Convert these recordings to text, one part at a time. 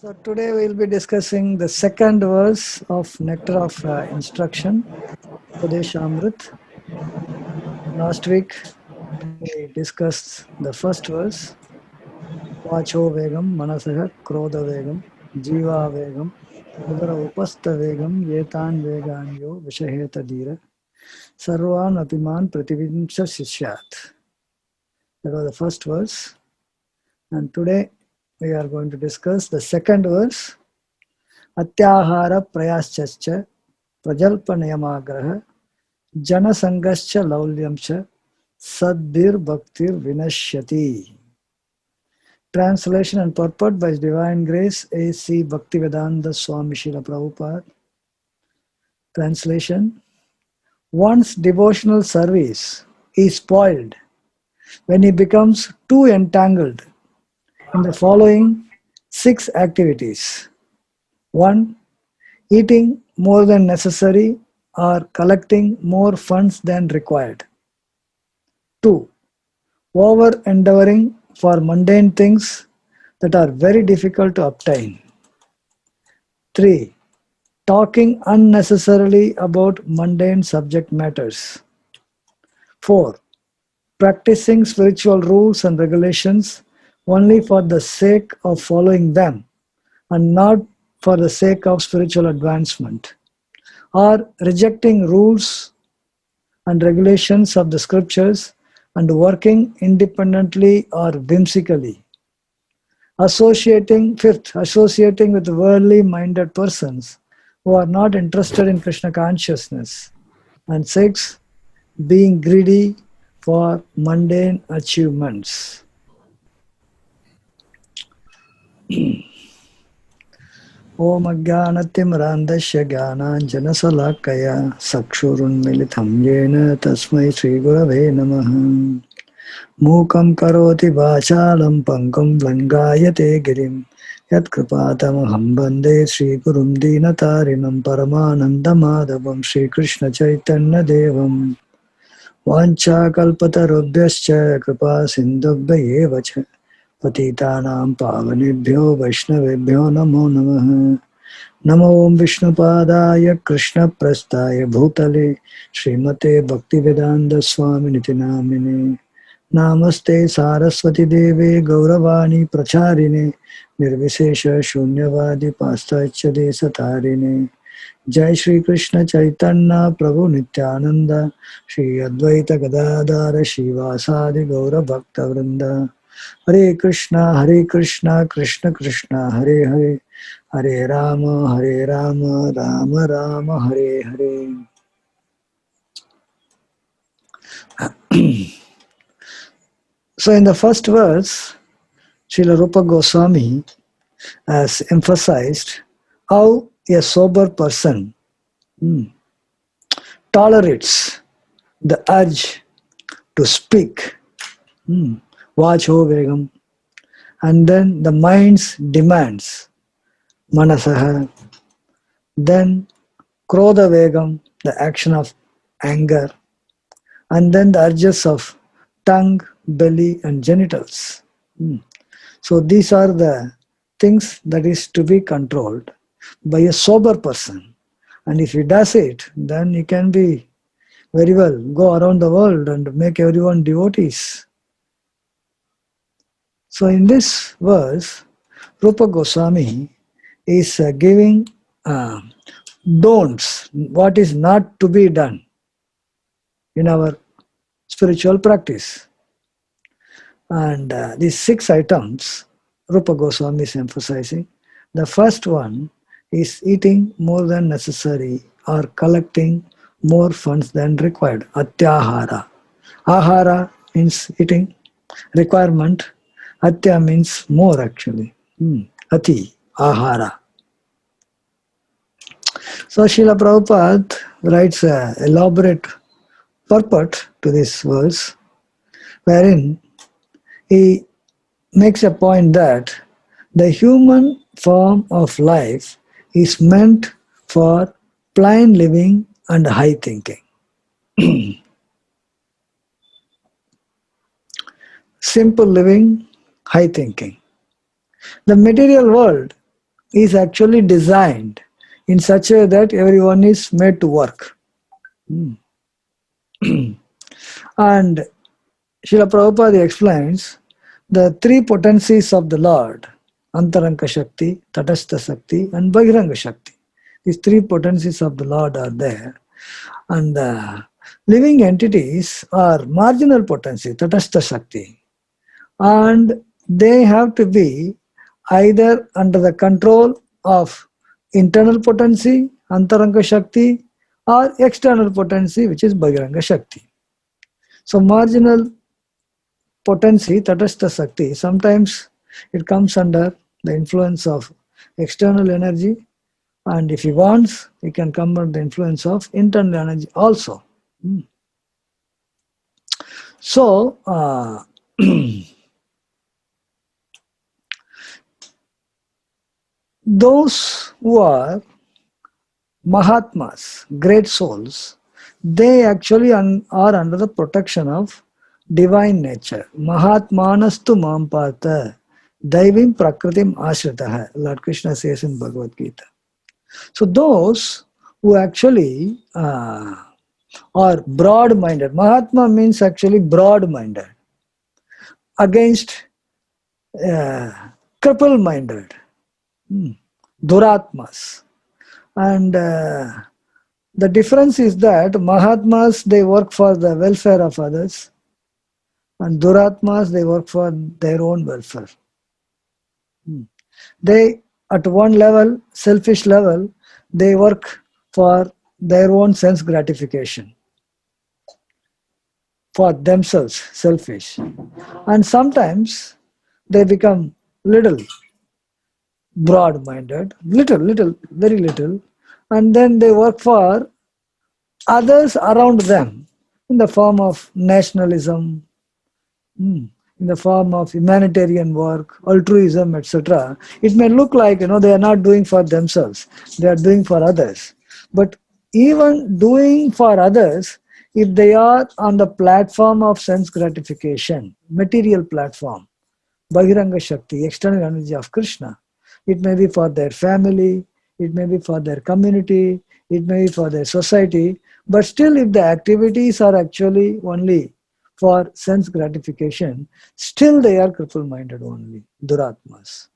So today we will be discussing the second verse of Nectar of Instruction, Upadeshamrit. Last week we discussed the first verse, Vacho Vegam, Manasaha, Krodha Vegam, Jiva Vegam, Udara Upastha Vegam, Yetan Veganyo, Vishaheta Dira, Sarvan Apiman Prativimsa Sishyat. That was the first verse. And today we are going to discuss the second verse, अत्याहार प्रयाश्च प्रजल्पनयमाग्रह जनसंगश्च लौल्यं च सद्भिर्भक्तिर्विनश्यति. Translation and purport by His Divine Grace A.C. Bhaktivedanta Swami Srila Prabhupada. Translation: one's devotional service is spoiled when he becomes too entangled in the following 6 activities. 1. Eating more than necessary or collecting more funds than required. 2. Over-endeavoring for mundane things that are very difficult to obtain. 3. Talking unnecessarily about mundane subject matters. 4. Practicing spiritual rules and regulations only for the sake of following them and not for the sake of spiritual advancement, or rejecting rules and regulations of the scriptures and working independently or whimsically. Fifth, associating with worldly minded persons who are not interested in Krishna consciousness. And 6, being greedy for mundane achievements. Om Ajnanatimirandasya Jnananjanasalakaya Sakshurunmilitam Yena Tasmai Sri Gurave Namaha. Mukam karoti vachalam pankam langayate girim yat kripatamaham bande Sri Gurum Dinatarinam Paramanandamadhavam Sri Krishna Chaitanya Devam Vancha kalpatarubhyascha kripa sindhubhya eva cha patitanam pavanebhyo vaishnavebhyo namo namaha. Namo Om Vishnupadaya Krishna Prastaya Bhutale Srimate Bhaktivedanta Swami Niti Namine Namaste Saraswati Deve Gauravani Pracharine Nirvishesha Shunyavadi Pastacha Desatarine. Jai Shri Krishna Chaitanya Prabhu Nityananda Shri Advaita Gadadara Shivasadi Gaura Bhakta Vrinda. Hare Krishna Krishna Krishna Hare Hare Hare Rama Rama Rama Hare Hare. So in the first verse, Srila Rupa Goswami has emphasized how a sober person tolerates the urge to speak, vacho vegam, and then the mind's demands, manasaha, then krodha vegam, the action of anger, and then the urges of tongue, belly, and genitals. So these are the things that is to be controlled by a sober person. And if he does it, then he can be very well go around the world and make everyone devotees. So in this verse, Rupa Goswami is giving don'ts, what is not to be done in our spiritual practice. And these 6 items Rupa Goswami is emphasizing. The first one is eating more than necessary or collecting more funds than required. Atyahara. Ahara means eating, requirement. Atya means more actually. Ati, ahara. So Srila Prabhupada writes an elaborate purport to this verse, wherein he makes a point that the human form of life is meant for plain living and high thinking. Simple living, high thinking. The material world is actually designed in such a way that everyone is made to work. And Srila Prabhupada explains the three potencies of the Lord, Antaranga Shakti, Tatastha Shakti, and Bahiranga Shakti. These three potencies of the Lord are there. And living entities are marginal potency, Tatastha Shakti. And they have to be either under the control of internal potency, Antaranga Shakti, or external potency, which is Bahiranga Shakti. So marginal potency, Tatastha Shakti, sometimes it comes under the influence of external energy, and if he wants, he can come under the influence of internal energy also. So, those who are Mahatmas, great souls, they actually are under the protection of divine nature. Mahatmanastu mampata daivim prakritim ashritaha, Lord Krishna says in Bhagavad Gita. So those who actually are broad-minded, Mahatma means actually broad-minded, against cripple-minded, Duratmas. And the difference is that Mahatmas, they work for the welfare of others, and Duratmas, they work for their own welfare. They, at one level, selfish level, they work for their own sense gratification, for themselves, selfish. And sometimes they become little broad-minded, little, very little, and then they work for others around them in the form of nationalism, in the form of humanitarian work, altruism, etc. It may look like, they are not doing for themselves, they are doing for others. But even doing for others, if they are on the platform of sense gratification, material platform, Bahiranga Shakti, external energy of Krishna, it may be for their family, it may be for their community, it may be for their society, but still if the activities are actually only for sense gratification, still they are cripple-minded only, Duratmas.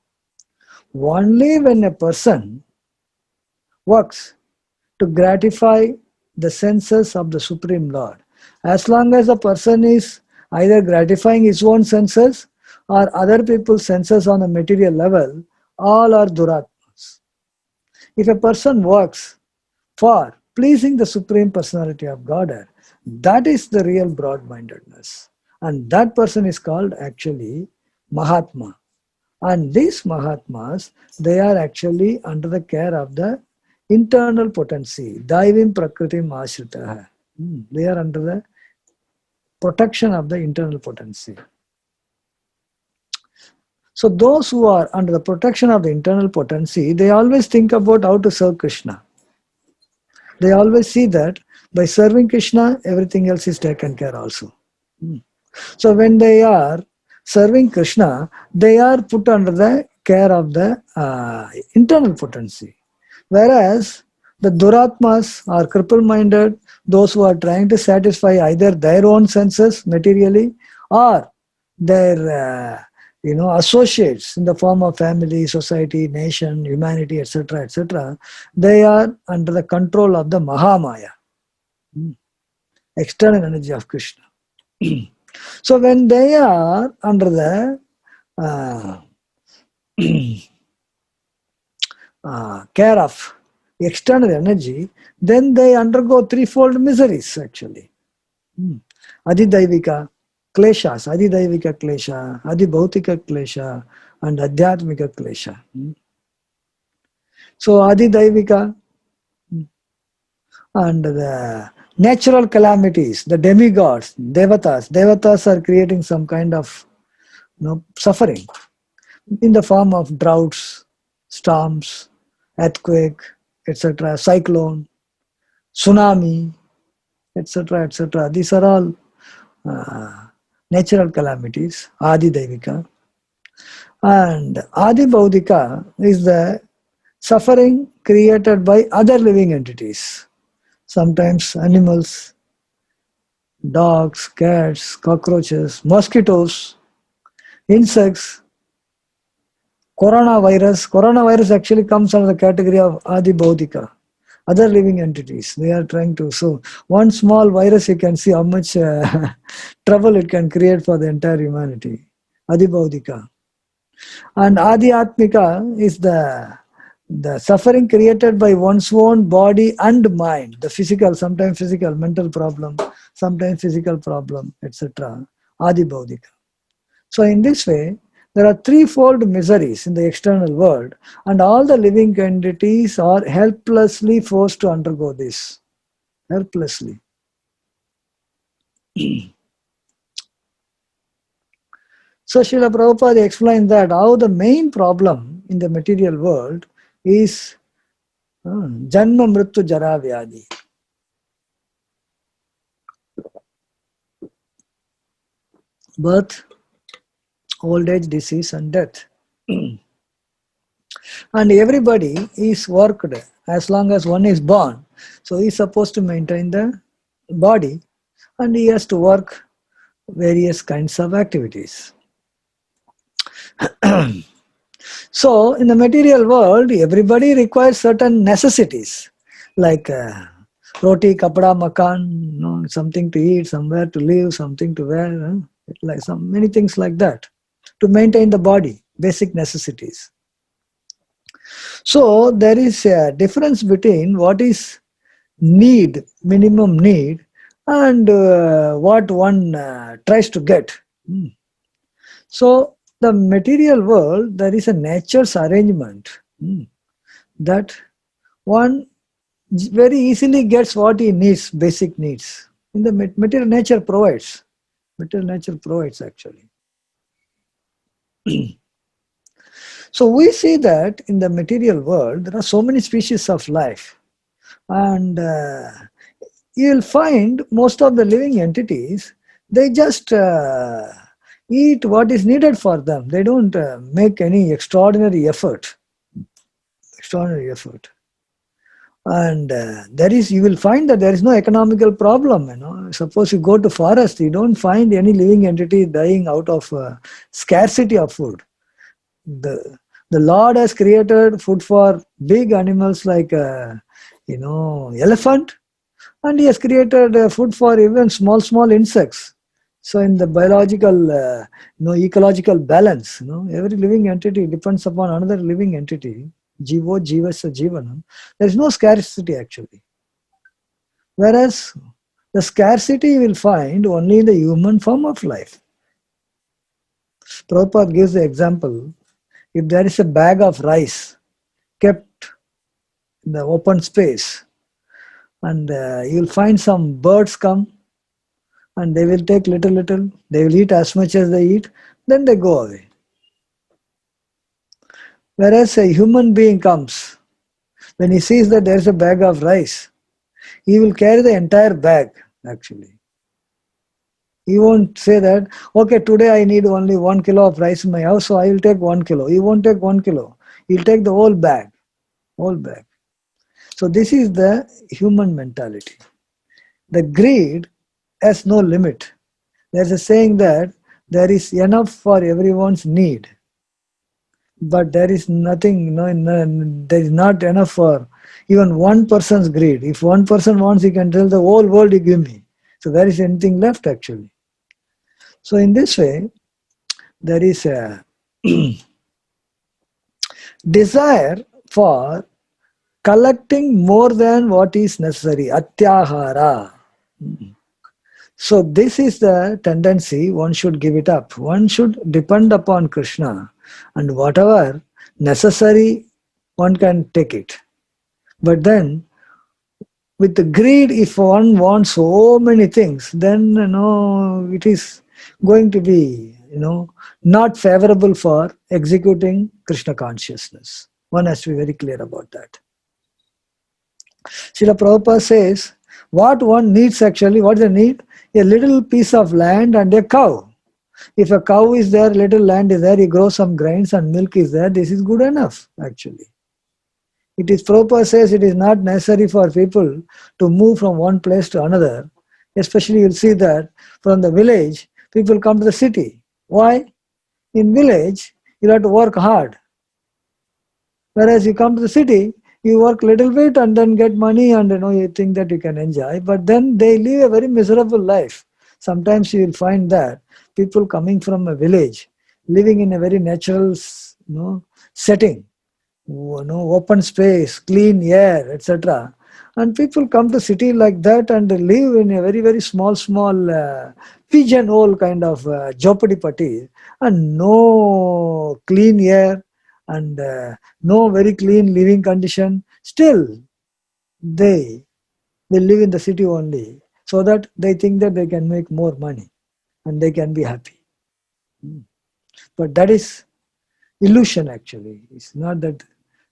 Only when a person works to gratify the senses of the Supreme Lord, as long as a person is either gratifying his own senses or other people's senses on a material level, all are Duratmas. If a person works for pleasing the Supreme Personality of Godhead, that is the real broad-mindedness. And that person is called actually Mahatma. And these Mahatmas, they are actually under the care of the internal potency, Daivim Prakritim Ashritaha. They are under the protection of the internal potency. So those who are under the protection of the internal potency, they always think about how to serve Krishna. They always see that by serving Krishna, everything else is taken care also. So when they are serving Krishna, they are put under the care of the internal potency. Whereas the Duratmas are cripple-minded, those who are trying to satisfy either their own senses materially or their associates in the form of family, society, nation, humanity, etc., etc., they are under the control of the Mahamaya, external energy of Krishna. So when they are under the care of external energy, then they undergo threefold miseries actually. Adidaivika kleshas, Adidaivika klesha, Adibhautika klesha, and Adhyatmika klesha. So Adidaivika and the natural calamities, the demigods, devatas are creating some kind of suffering in the form of droughts, storms, earthquake, etc., cyclone, tsunami, etc., etc. These are all natural calamities, Adi Daivika. And Adi Bhaudika is the suffering created by other living entities, sometimes animals, dogs, cats, cockroaches, mosquitoes, insects, coronavirus. Coronavirus actually comes under the category of Adi Bhaudika. Other living entities, they are trying to. So, one small virus, you can see how much trouble it can create for the entire humanity. Adi Bhaudika. And Adhyatmika is the suffering created by one's own body and mind, the physical, sometimes physical, mental problem, sometimes physical problem, etc. Adi Bhaudika. So in this way, there are threefold miseries in the external world, and all the living entities are helplessly forced to undergo this. Helplessly. So Srila Prabhupada explained that how the main problem in the material world is Janma Mrityu Jara Vyadi. Birth, old age, disease and death. And everybody is worked as long as one is born. So he is supposed to maintain the body and he has to work various kinds of activities. So in the material world, everybody requires certain necessities like roti, kapda, makan, something to eat, somewhere to live, something to wear, like many things like that to maintain the body, basic necessities. So there is a difference between what is need, minimum need, and what one tries to get. So the material world, there is a nature's arrangement that one very easily gets what he needs, basic needs. In the material nature provides. Material nature provides actually. So we see that in the material world, there are so many species of life. And you will find most of the living entities, they just eat what is needed for them. They don't make any extraordinary effort. Extraordinary effort. And you will find that there is no economical problem. Suppose you go to forest, you don't find any living entity dying out of scarcity of food. The Lord has created food for big animals like elephant, and he has created food for even small insects. So in the biological, ecological balance, every living entity depends upon another living entity. Jivo jivasya jivanam. There is no scarcity actually. Whereas the scarcity you will find only in the human form of life. Prabhupada gives the example. If there is a bag of rice kept in the open space, and you will find some birds come and they will take little, they will eat as much as they eat, then they go away. Whereas a human being comes, when he sees that there is a bag of rice, he will carry the entire bag actually. He won't say that, okay, today I need only 1 kilo of rice in my house, so I will take 1 kilo. He won't take 1 kilo. He'll take the whole bag. So this is the human mentality. The greed has no limit. There's a saying that there is enough for everyone's need, but there is nothing, there is not enough for even one person's greed. If one person wants, he can tell the whole world, you give me. So there is anything left actually. So in this way, there is a desire for collecting more than what is necessary, atyahara. So this is the tendency, one should give it up. One should depend upon Krishna, and whatever necessary, one can take it. But then, with the greed, if one wants so many things, then it is going to be not favorable for executing Krishna consciousness. One has to be very clear about that. Srila Prabhupada says, what one needs actually, what they need? A little piece of land and a cow. If a cow is there, little land is there, you grow some grains and milk is there, this is good enough actually. It is Prabhupada says it is not necessary for people to move from one place to another. Especially you'll see that from the village, people come to the city. Why? In village, you have to work hard. Whereas you come to the city, you work little bit and then get money and you think that you can enjoy. But then they live a very miserable life. Sometimes you will find that people coming from a village, living in a very natural setting, open space, clean air, etc. And people come to city like that and live in a very, very small pigeonhole kind of jopadi and no clean air and no very clean living condition. Still, they live in the city only so that they think that they can make more money and they can be happy. But that is illusion actually. It's not that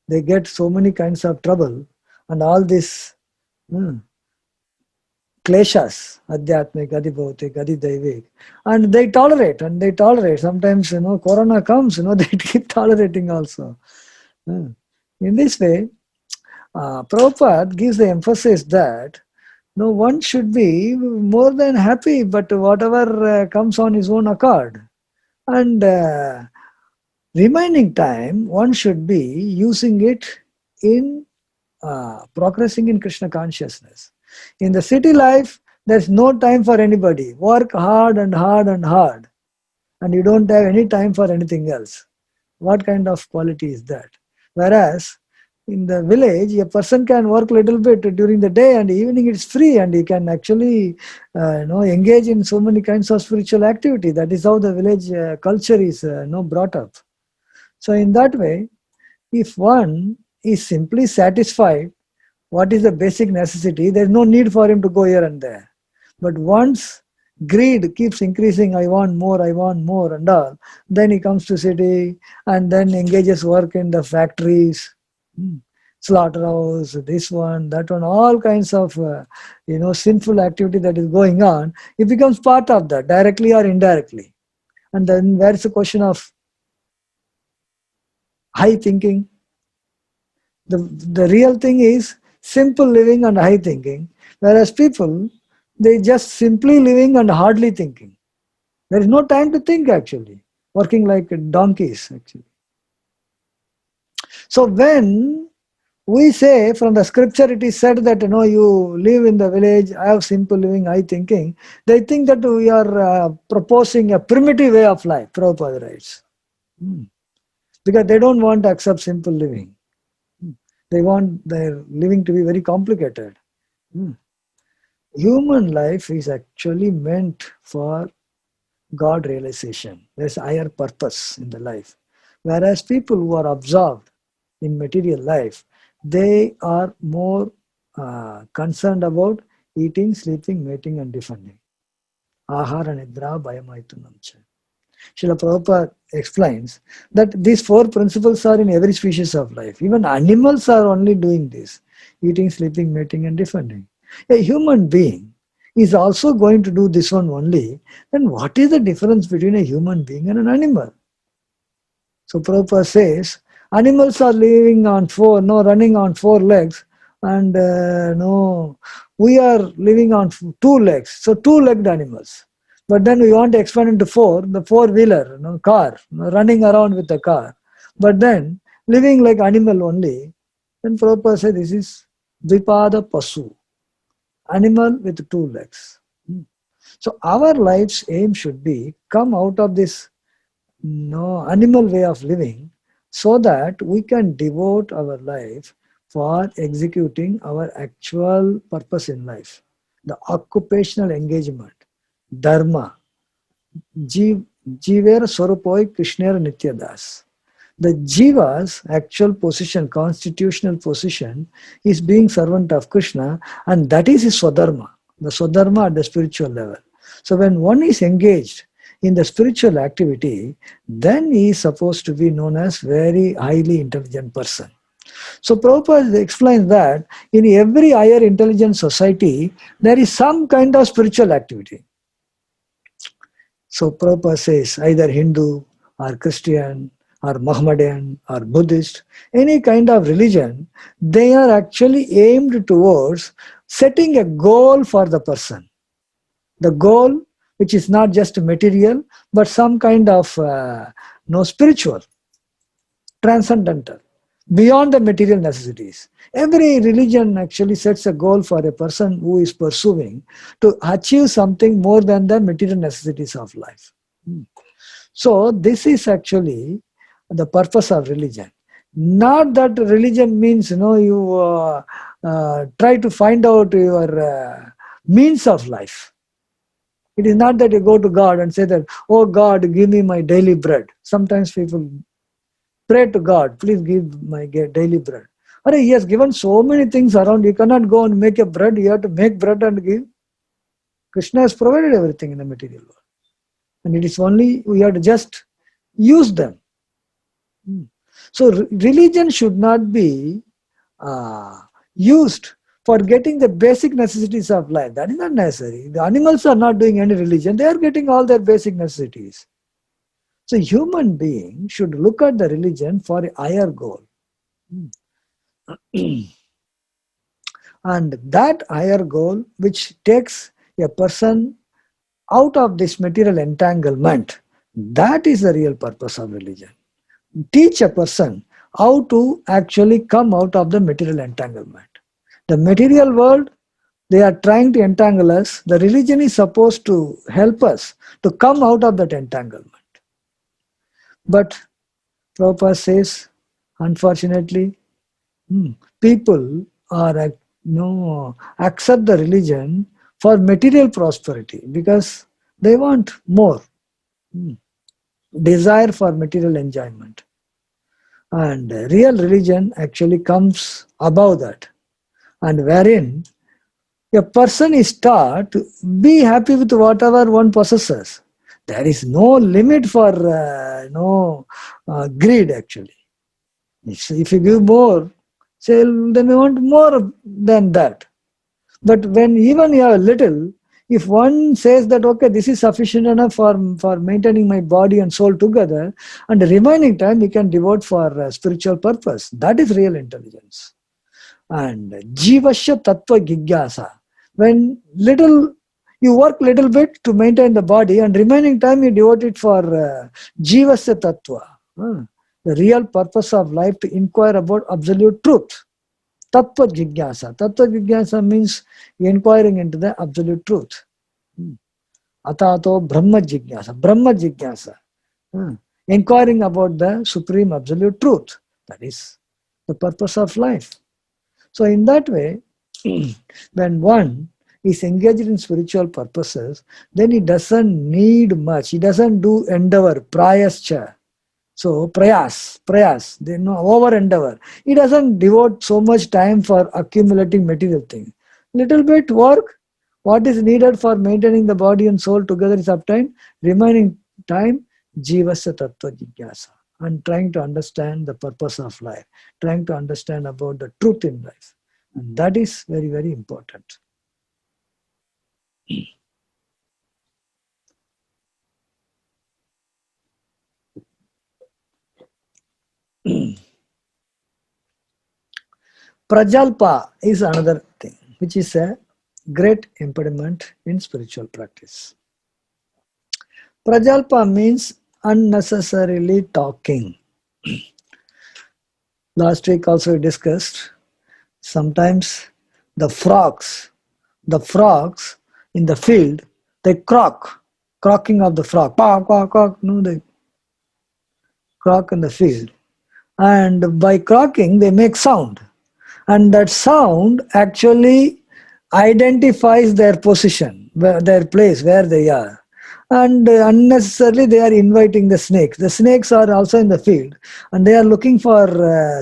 they get so many kinds of trouble and all this kleshas, adhyatmik, adhibhautik, adhidaivik, and they tolerate. Sometimes, corona comes, they keep tolerating also. In this way, Prabhupada gives the emphasis that one should be more than happy, but whatever comes on his own accord. And remaining time, one should be using it in progressing in Krishna consciousness. In the city life, there's no time for anybody. Work hard and hard and hard. And you don't have any time for anything else. What kind of quality is that? Whereas, in the village, a person can work little bit during the day and evening it's free and he can actually engage in so many kinds of spiritual activity. That is how the village culture is brought up. So in that way, if one is simply satisfied what is the basic necessity, there is no need for him to go here and there. But once greed keeps increasing, I want more and all, then he comes to city and then engages work in the factories, slaughterhouse, this one, that one, all kinds of sinful activity that is going on. It becomes part of that, directly or indirectly. And then where's the question of high thinking? The real thing is simple living and high thinking, whereas people, they just simply living and hardly thinking. There is no time to think actually, working like donkeys actually. So when we say from the scripture it is said that you live in the village, I have simple living, high thinking, they think that we are proposing a primitive way of life, Prabhupada writes. Because they don't want to accept simple living. They want their living to be very complicated. Human life is actually meant for God realization. There's a higher purpose in the life. Whereas people who are absorbed in material life, they are more concerned about eating, sleeping, mating and defending. Ahara nidra bhayamaitunam cha. Srila Prabhupada explains that these four principles are in every species of life. Even animals are only doing this: eating, sleeping, mating and defending. A human being is also going to do this one only. Then what is the difference between a human being and an animal? So Prabhupada says, animals are living on running on four legs, and we are living on two legs. So two-legged animals. But then we want to expand into four, the four-wheeler, car, running around with the car. But then living like animal only, then Prabhupada said this is Dvipada Pasu, animal with two legs. So our life's aim should be come out of this animal way of living so that we can devote our life for executing our actual purpose in life, the occupational engagement. Dharma, Jiver Swarupoi Krishnera Nityadas. The Jiva's actual position, constitutional position, is being servant of Krishna, and that is his Swadharma, the Swadharma at the spiritual level. So when one is engaged in the spiritual activity, then he is supposed to be known as very highly intelligent person. So Prabhupada explains that in every higher intelligent society, there is some kind of spiritual activity. So Prabhupada says either Hindu or Christian or Mohammedan or Buddhist, any kind of religion, they are actually aimed towards setting a goal for the person. The goal which is not just material, but some kind of spiritual, transcendental, beyond the material necessities. Every religion actually sets a goal for a person who is pursuing to achieve something more than the material necessities of life. So this is actually the purpose of religion. Not that religion means, you try to find out your means of life. It is not that you go to God and say that, oh God, give me my daily bread. Sometimes people pray to God, please give my daily bread. He has given so many things around, you cannot go and make a bread, you have to make bread and give. Krishna has provided everything in the material world. And it is only, we have to just use them. So religion should not be used for getting the basic necessities of life. That is not necessary. The animals are not doing any religion, they are getting all their basic necessities. So human being should look at the religion for a higher goal. And that higher goal which takes a person out of this material entanglement, that is the real purpose of religion. Teach a person how to actually come out of the material entanglement. The material world, they are trying to entangle us. The religion is supposed to help us to come out of that entanglement. But Prabhupada says, unfortunately, people are accept the religion for material prosperity because they want more. Desire for material enjoyment. And real religion actually comes above that. And wherein a person is taught to be happy with whatever one possesses. There is no limit for greed actually. If you give more, say, then you want more than that. But when even you have little, if one says that, okay, this is sufficient enough for maintaining my body and soul together, and the remaining time we can devote for spiritual purpose, that is real intelligence. And jivasya tattva jigyasa. When you work little bit to maintain the body and remaining time you devote it for jivasya tattva. The real purpose of life to inquire about absolute truth. Tattva jigyasa. Tattva jigyasa means inquiring into the absolute truth. Atato brahma jigyasa. Brahma jigyasa. Inquiring about the supreme absolute truth. That is the purpose of life. So in that way, when one is engaged in spiritual purposes, then he doesn't need much. He doesn't do endeavor, prayascha. So prayas, they know over endeavor. He doesn't devote so much time for accumulating material things. Little bit work, what is needed for maintaining the body and soul together is obtained. Remaining time, jivasya tattva jigyasa. And trying to understand the purpose of life, trying to understand about the truth in life. And that is very, very important. Prajalpa is another thing, which is a great impediment in spiritual practice. Prajalpa means unnecessarily talking. Last week also we discussed, sometimes the frogs in the field, they crocking of the frog, quack, quack, quack, they croak in the field. And by crocking, they make sound. And that sound actually identifies their position, their place, where they are. And unnecessarily they are inviting the snakes. The snakes are also in the field and they are looking for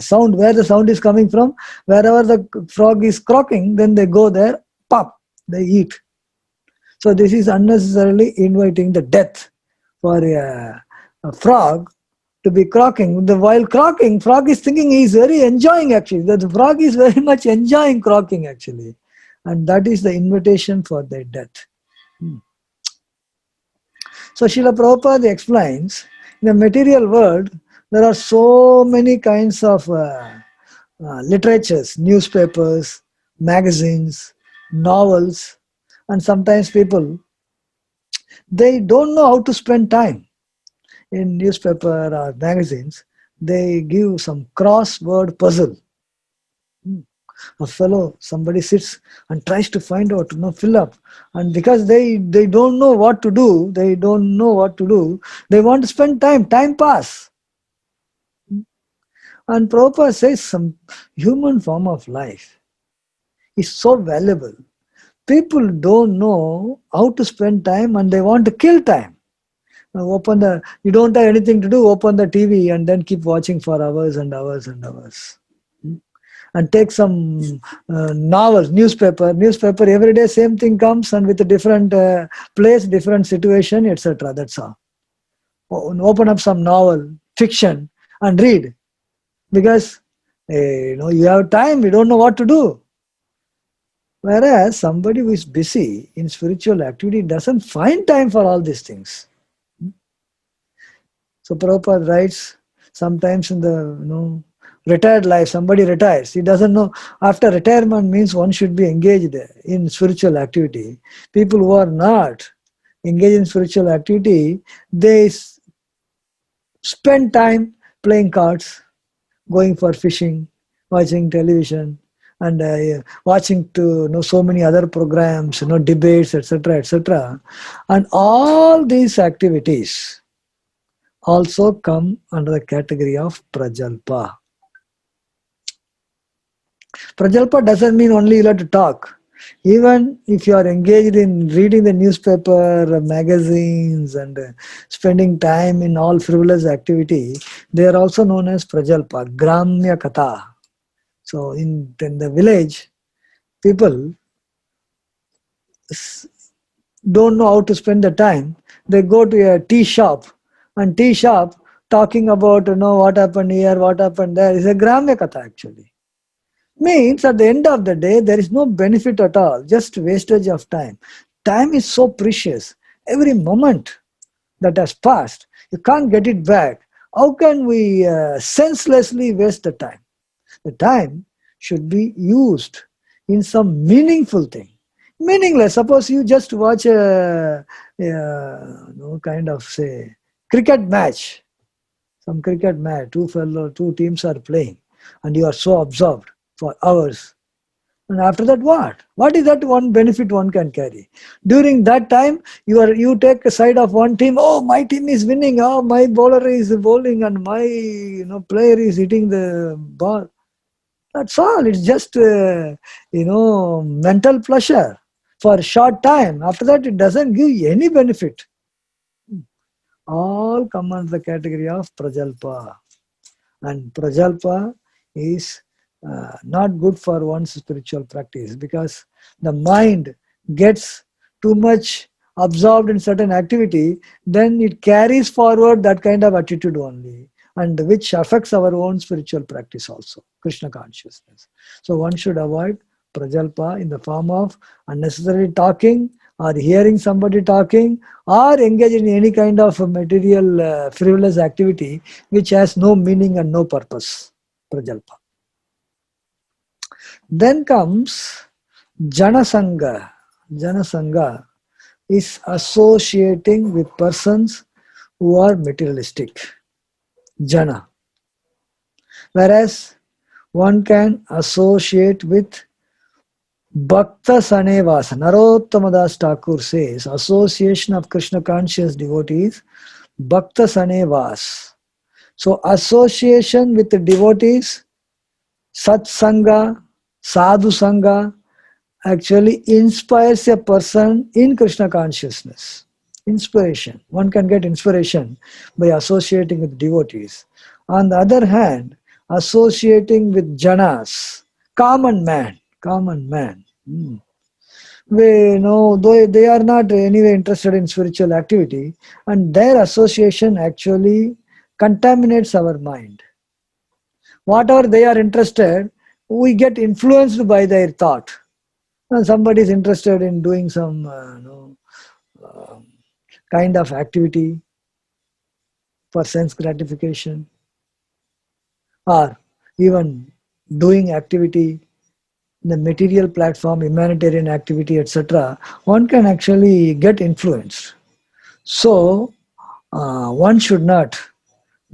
sound, where the sound is coming from. Wherever the frog is croaking, then they go there, pop, they eat. So this is unnecessarily inviting the death for a frog to be croaking. While croaking, frog is thinking he is very enjoying actually. The frog is very much enjoying croaking actually. And that is the invitation for their death. So Srila Prabhupada explains, in the material world, There are so many kinds of literatures, newspapers, magazines, novels, and sometimes people, they don't know how to spend time. In newspaper or magazines, they give some crossword puzzle. A fellow, somebody sits and tries to find out, fill up. And because they don't know what to do, they want to spend time pass. And Prabhupada says some human form of life is so valuable. People don't know how to spend time and they want to kill time. Now you don't have anything to do, open the TV and then keep watching for hours and hours and hours. And take some novels, newspaper, every day same thing comes and with a different place, different situation, etc. That's all. Open up some novel, fiction and read. Because you have time, you don't know what to do. Whereas somebody who is busy in spiritual activity doesn't find time for all these things. So Prabhupada writes, sometimes in the retired life, somebody retires. He doesn't know. After retirement means one should be engaged in spiritual activity. People who are not engaged in spiritual activity, they spend time playing cards, going for fishing, watching television, and watching to so many other programs, debates, etc., etc. And all these activities also come under the category of prajalpa. Prajalpa doesn't mean only you have to talk. Even if you are engaged in reading the newspaper, magazines, and spending time in all frivolous activity, they are also known as prajalpa, gramya katha. So in the village, people don't know how to spend the time. They go to a tea shop, and tea shop talking about what happened here, what happened there is a gramya katha actually. Means at the end of the day, there is no benefit at all, just wastage of time. Time is so precious. Every moment that has passed, you can't get it back. How can we senselessly waste the time? The time should be used in some meaningful thing. Meaningless. Suppose you just watch kind of say cricket match. Some cricket match, two teams are playing, and you are so absorbed for hours. And after that, what? What is that one benefit one can carry? During that time, you take a side of one team. Oh, my team is winning. Oh, my bowler is bowling, and my player is hitting the ball. That's all. It's just mental pleasure for a short time. After that, it doesn't give you any benefit. All come under the category of prajalpa, and prajalpa is not good for one's spiritual practice, because the mind gets too much absorbed in certain activity, then it carries forward that kind of attitude only, and which affects our own spiritual practice also, Krishna consciousness. So one should avoid prajalpa in the form of unnecessary talking, or hearing somebody talking, or engage in any kind of material frivolous activity which has no meaning and no purpose. Prajalpa. Then comes Janasanga. Janasanga is associating with persons who are materialistic. Jana. Whereas one can associate with Bhakta Sanevasa. Narottama Das Thakur says, association of Krishna conscious devotees, Bhakta Sanevas. So association with the devotees, Satsanga, Sadhu Sangha, actually inspires a person in Krishna consciousness. Inspiration. One can get inspiration by associating with devotees. On the other hand, associating with janas, common man. Though they are not anyway interested in spiritual activity, and their association actually contaminates our mind. Whatever they are interested, we get influenced by their thought. And somebody is interested in doing some kind of activity for sense gratification. or even doing activity in the material platform, humanitarian activity, etc., one can actually get influenced. So, one should not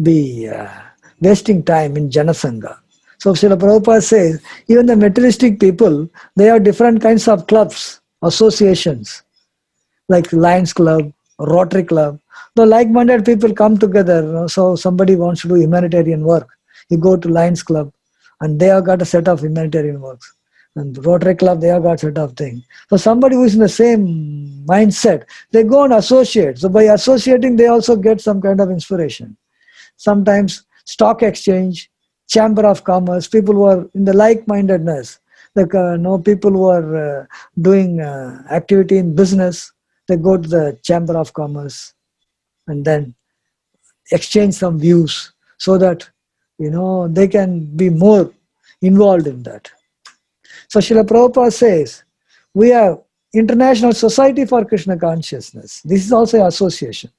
be wasting time in Janasangha. So Srila Prabhupada says, even the materialistic people, they have different kinds of clubs, associations, like Lions Club, Rotary Club. The like-minded people come together. So somebody wants to do humanitarian work, you go to Lions Club, and they have got a set of humanitarian works. And Rotary Club, they have got a set of things. So somebody who is in the same mindset, they go and associate. So by associating, they also get some kind of inspiration. Sometimes stock exchange, chamber of commerce, people who are in the like-mindedness, like people who are doing activity in business, they go to the chamber of commerce and then exchange some views so that they can be more involved in that. So Srila Prabhupada says, we have International Society for Krishna Consciousness. This is also an association.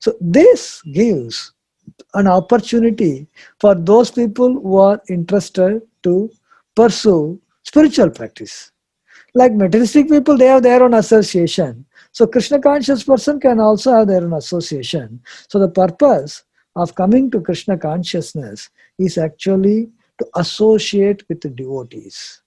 So this gives an opportunity for those people who are interested to pursue spiritual practice. Like materialistic people, they have their own association. So Krishna conscious person can also have their own association. So the purpose of coming to Krishna consciousness is actually to associate with the devotees,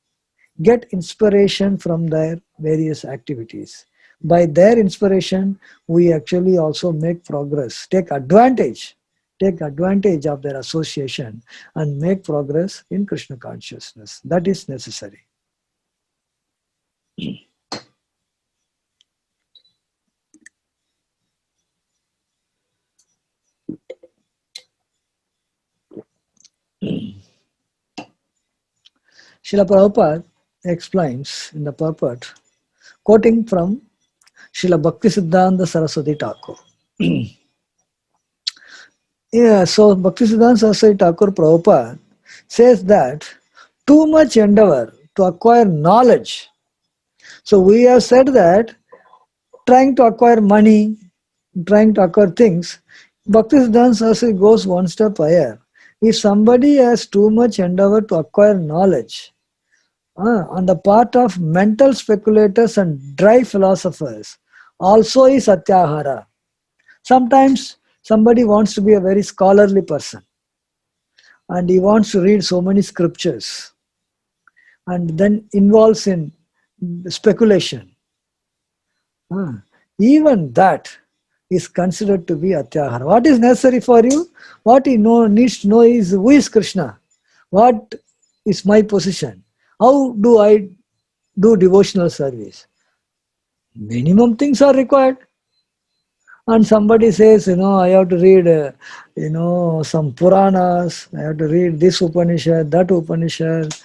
get inspiration from their various activities. By their inspiration, we actually also make progress, take advantage of their association and make progress in Krishna consciousness. That is necessary. Srila Prabhupada explains in the purport, quoting from Srila Bhaktisiddhanta Saraswati Thakur. So Bhaktisiddhanta Saraswati Thakur Prabhupada says that too much endeavor to acquire knowledge. So we have said that trying to acquire money, trying to acquire things, Bhaktisiddhanta Saraswati goes one step higher. If somebody has too much endeavor to acquire knowledge, on the part of mental speculators and dry philosophers, also is atyahara. Sometimes somebody wants to be a very scholarly person and he wants to read so many scriptures and then involves in speculation. Even that is considered to be atyahara. What is necessary for you? What he needs to know is, who is Krishna? What is my position? How do I do devotional service? Minimum things are required. And somebody says, I have to read, some Puranas, I have to read this Upanishad, that Upanishad,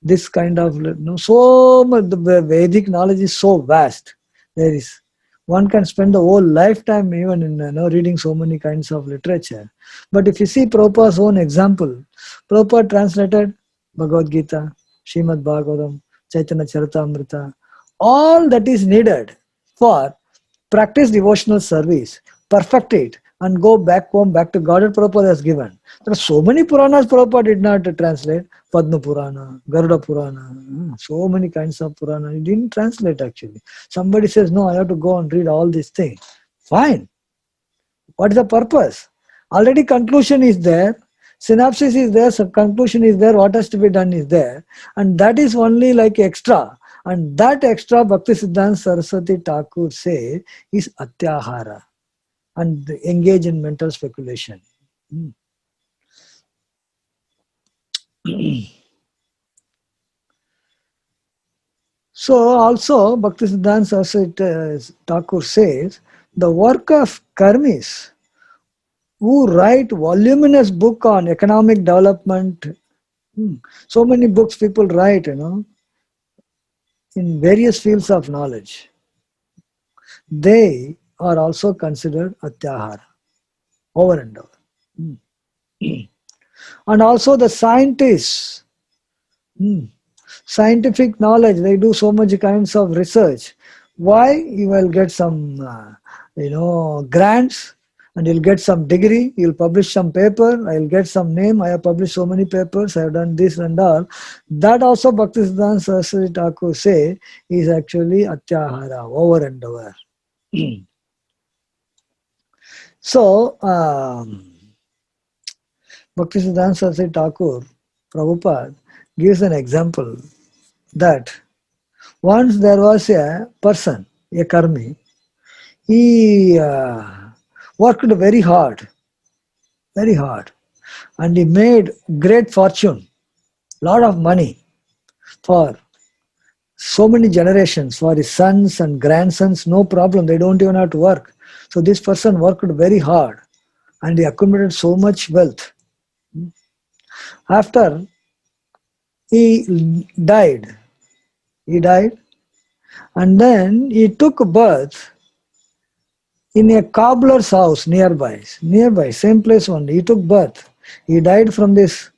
this kind of, so much, the Vedic knowledge is so vast. One can spend the whole lifetime even in reading so many kinds of literature. But if you see Prabhupada's own example, Prabhupada translated Bhagavad Gita, Srimad Bhagavatam, Chaitanya Charitamrita, all that is needed for practice devotional service, perfect it, and go back home, back to God. Prabhupada has given. There are so many Puranas Prabhupada did not translate. Padma Purana, Garuda Purana, so many kinds of Purana. He didn't translate actually. Somebody says, no, I have to go and read all these things. Fine. What is the purpose? Already conclusion is there. Synopsis is there, so conclusion is there, what has to be done is there. And that is only like extra. And that extra Bhaktisiddhanta Saraswati Thakur say is atyahara and engage in mental speculation. So also Bhaktisiddhanta Saraswati Thakur says the work of karmis who write voluminous book on economic development, so many books people write, in various fields of knowledge, they are also considered atyahara, over and over. And also the scientists, scientific knowledge, they do so much kinds of research. Why? You will get some, grants, And you'll get some degree, you'll publish some paper, I'll get some name, I have published so many papers, I have done this and all. That also Bhaktisiddhanta Saraswati Thakur say is actually atyahara, over and over. So, Bhaktisiddhanta Saraswati Thakur, Prabhupada, gives an example that once there was a person, a karmi, he worked very hard, and he made great fortune, lot of money for so many generations, for his sons and grandsons, no problem, they don't even have to work. So this person worked very hard and he accumulated so much wealth. After he died, and then he took birth in a cobbler's house nearby, same place only. He took birth. He died from this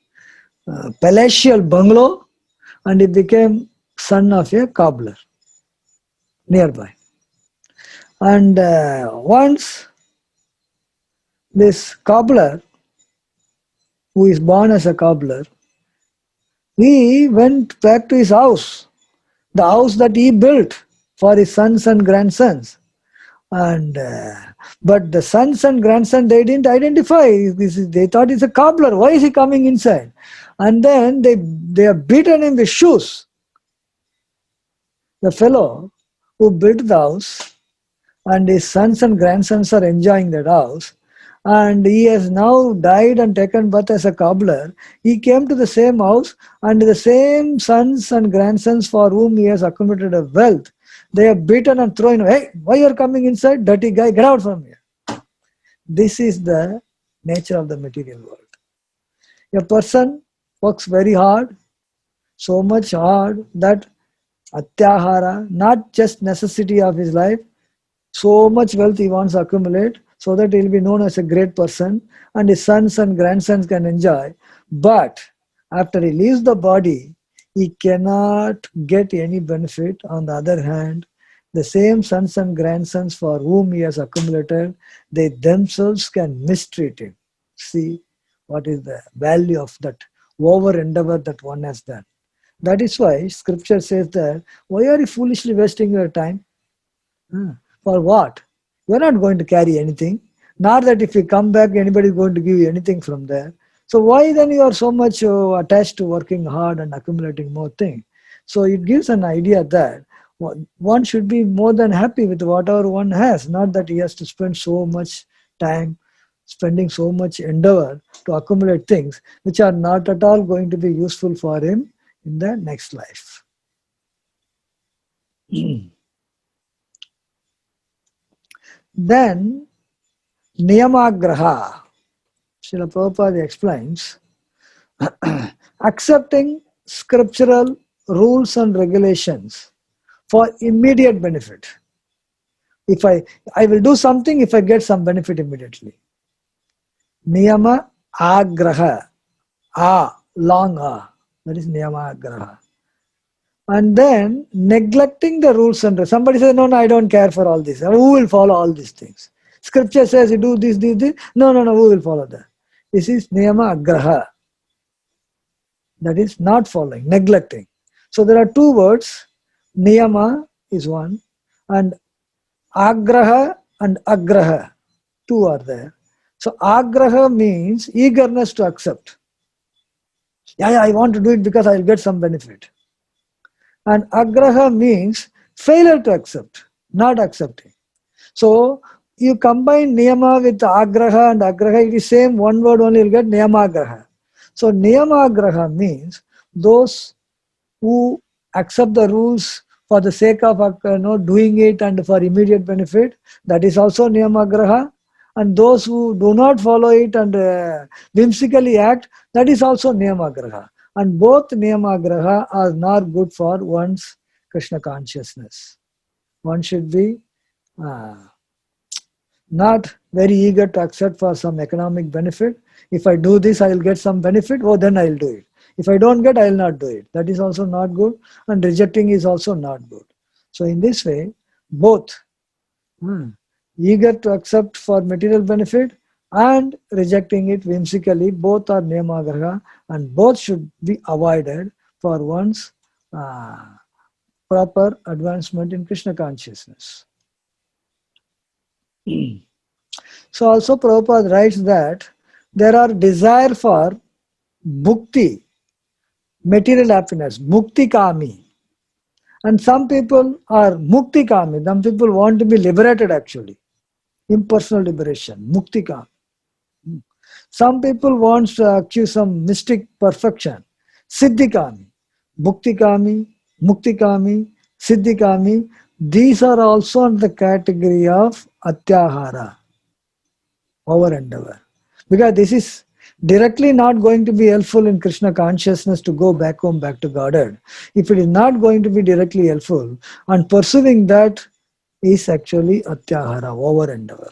palatial bungalow and he became son of a cobbler nearby. And once this cobbler, who is born as a cobbler, he went back to his house, the house that he built for his sons and grandsons. And but the sons and grandsons, they didn't identify this. They thought he's a cobbler. Why is he coming inside? And then they have beaten him with shoes. The fellow who built the house, and his sons and grandsons are enjoying that house, and he has now died and taken birth as a cobbler. He came to the same house, and the same sons and grandsons for whom he has accumulated a wealth, they have beaten and thrown, hey, why you are coming inside? Dirty guy, get out from here. This is the nature of the material world. A person works very hard, so much hard that atyahara, not just necessity of his life, so much wealth he wants to accumulate so that he will be known as a great person and his sons and grandsons can enjoy. But after he leaves the body, he cannot get any benefit. On the other hand, the same sons and grandsons for whom he has accumulated, they themselves can mistreat him. See what is the value of that over endeavor that one has done. That is why scripture says that, why are you foolishly wasting your time? For what? You are not going to carry anything. Not that if you come back, anybody is going to give you anything from there. So why then you are so much attached to working hard and accumulating more things? So it gives an idea that one should be more than happy with whatever one has, not that he has to spend so much time, spending so much endeavor to accumulate things which are not at all going to be useful for him in the next life. Then, Niyamagraha. Srila Prabhupada explains, accepting scriptural rules and regulations for immediate benefit. If I will do something if I get some benefit immediately. Niyama agraha. Long that is niyama agraha. And then neglecting the rules and somebody says, no, I don't care for all this. Who will follow all these things? Scripture says you do this. No, who will follow that? This is niyama agraha. That is not following, neglecting. So there are two words. Niyama is one, and agraha and agraha, two are there. So agraha means eagerness to accept. Yeah, I want to do it because I will get some benefit. And agraha means failure to accept, not accepting. So you combine niyama with agraha and agraha, it is same one word only, you will get niyamagraha. So niyamagraha means those who accept the rules for the sake of doing it and for immediate benefit, that is also niyamagraha. And those who do not follow it and whimsically act, that is also niyamagraha. And both niyamagraha are not good for one's Krishna consciousness. One should be not very eager to accept for some economic benefit. If I do this, I will get some benefit, then I will do it. If I don't get, I will not do it. That is also not good, and rejecting is also not good. So in this way, both eager to accept for material benefit and rejecting it whimsically. Both are niyamagraha and both should be avoided for one's proper advancement in Krishna consciousness. So also Prabhupada writes that there are desire for bhukti, material happiness, mukti kami. And some people are mukti kami. Some people want to be liberated actually. Impersonal liberation, mukti kami. Some people want to achieve some mystic perfection, siddhi kami. Bhukti kami, mukti kami, siddhi kami. These are also in the category of atyahara, over and over. Because this is directly not going to be helpful in Krishna consciousness to go back home, back to Godhead. If it is not going to be directly helpful, and pursuing that is actually atyahara, over and over.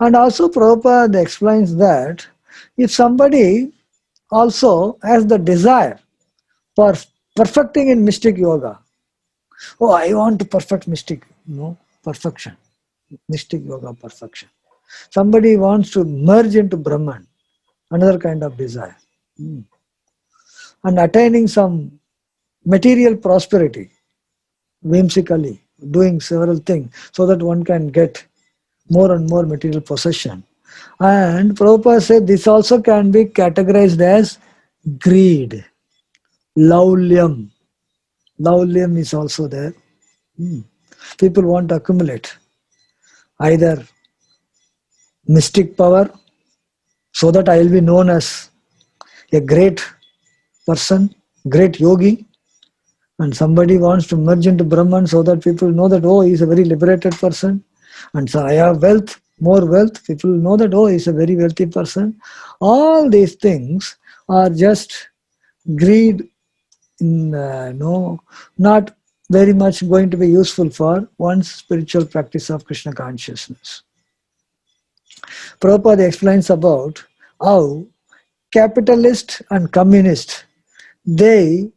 And also Prabhupada explains that if somebody also has the desire for perfecting in mystic yoga, oh, I want to perfect mystic, perfection, mystic yoga perfection. Somebody wants to merge into Brahman, another kind of desire. And attaining some material prosperity, whimsically, doing several things so that one can get more and more material possession. And Prabhupada said this also can be categorized as greed, laulyam. Laulyam is also there. People want to accumulate either mystic power so that I will be known as a great person, great yogi, and somebody wants to merge into Brahman so that people know that, oh, he is a very liberated person. And so I have wealth, more wealth, people know that, oh, he's a very wealthy person. All these things are just greed, not very much going to be useful for one's spiritual practice of Krishna consciousness. Prabhupada explains about how capitalist and communist, they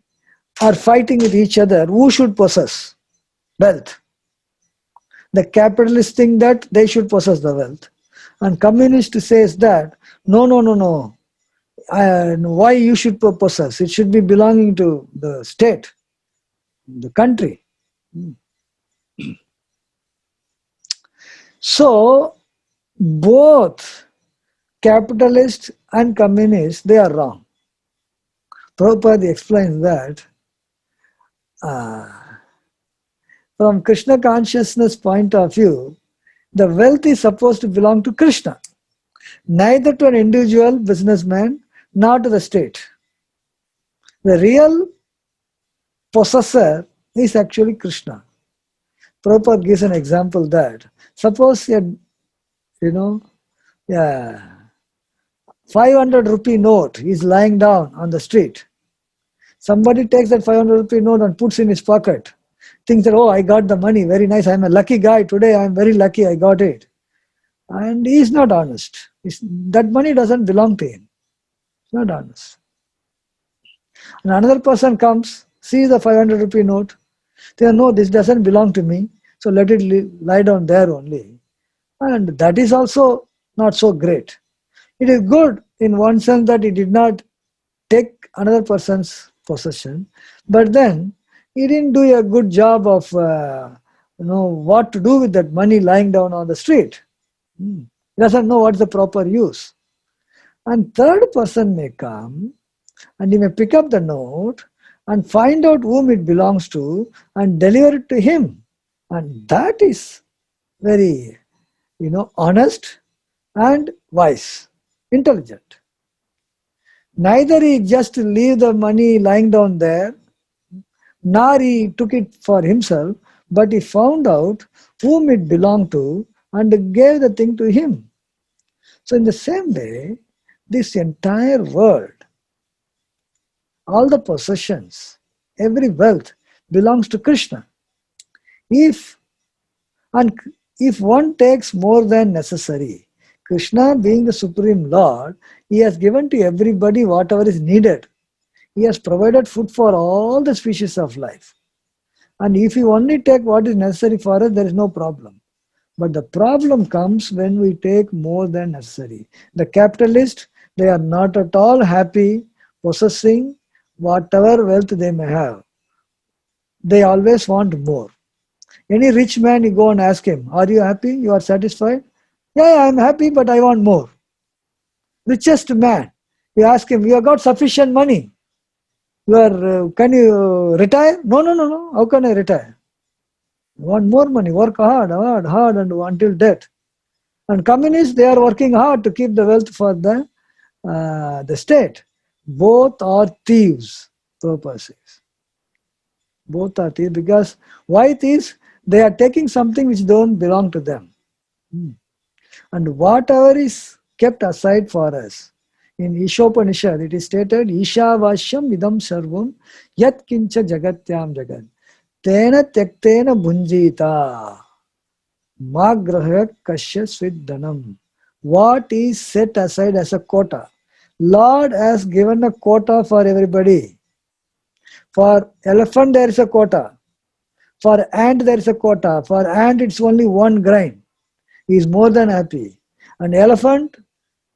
are fighting with each other who should possess wealth. The capitalists think that they should possess the wealth. And communist says that, no. Why you should possess? It should be belonging to the state, the country. So, both capitalists and communists, they are wrong. Prabhupada explains that from Krishna consciousness point of view, the wealth is supposed to belong to Krishna, neither to an individual businessman nor to the state. The real possessor is actually Krishna. Prabhupada gives an example that suppose 500 rupee note is lying down on the street. Somebody takes that 500 rupee note and puts in his pocket. Thinks that, oh, I got the money, very nice, I'm a lucky guy today, I'm very lucky, I got it. And he is not honest. That money doesn't belong to him. It's not honest. And another person comes, sees the 500 rupee note, they no, this doesn't belong to me, so let it lie down there only. And that is also not so great. It is good in one sense that he did not take another person's possession, but then he didn't do a good job of what to do with that money lying down on the street. He doesn't know what's the proper use. And third person may come and he may pick up the note and find out whom it belongs to and deliver it to him. And that is very, honest and wise, intelligent. Neither he just leave the money lying down there, nor he took it for himself, but he found out whom it belonged to and gave the thing to him. So in the same way, this entire world, all the possessions, every wealth belongs to Krishna. If one takes more than necessary, Krishna being the Supreme Lord, he has given to everybody whatever is needed. He has provided food for all the species of life. And if you only take what is necessary for us, there is no problem. But the problem comes when we take more than necessary. The capitalist, they are not at all happy possessing whatever wealth they may have. They always want more. Any rich man, you go and ask him, are you happy? You are satisfied? Yeah, I'm happy, but I want more. Richest man, you ask him, you have got sufficient money. Can you retire? No, no, no, no. How can I retire? I want more money. Work hard, hard, hard, and until death. And communists, they are working hard to keep the wealth for the state. Both are thieves, Prabhupada says. Both are thieves because why thieves? They are taking something which don't belong to them. And whatever is kept aside for us, in Ishopanishad it is stated, Ishavashyam idam sarvam yat kincha jagatyam jagat tena tyaktena bhunjita magrahya kasya sviddanam. What is set aside as a quota? Lord has given a quota for everybody. For elephant there is a quota. For ant there is a quota. For ant it's only one grain. He is more than happy. An elephant,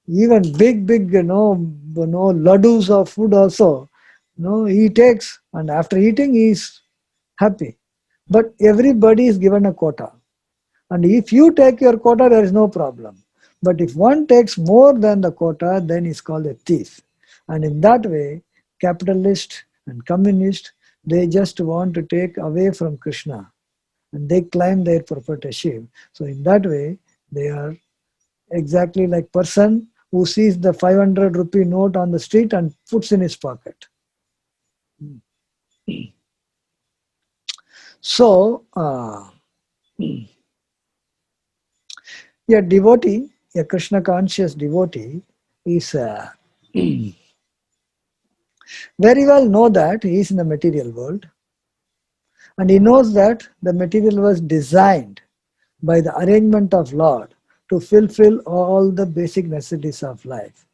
even big, ladus of food also, he takes, and after eating he is happy. But everybody is given a quota. And if you take your quota, there is no problem. But if one takes more than the quota, then he's called a thief. And in that way, capitalist and communist, they just want to take away from Krishna. And they claim their proprietorship. So in that way, they are exactly like person who sees the 500 rupee note on the street and puts in his pocket. So, a devotee, a Krishna conscious devotee, is very well know that he is in the material world, and he knows that the material was designed by the arrangement of Lord to fulfill all the basic necessities of life.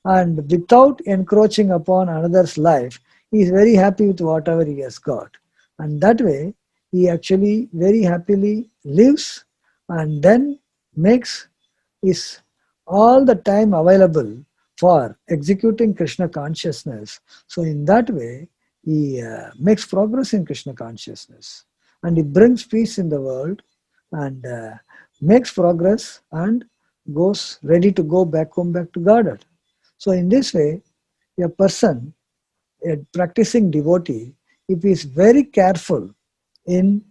And without encroaching upon another's life, he is very happy with whatever he has got. And that way, he actually very happily lives and then makes his all the time available for executing Krishna consciousness. So in that way, he makes progress in Krishna consciousness. And he brings peace in the world and makes progress and goes ready to go back home, back to Godhead. So in this way, a person, a practicing devotee, if he is very careful in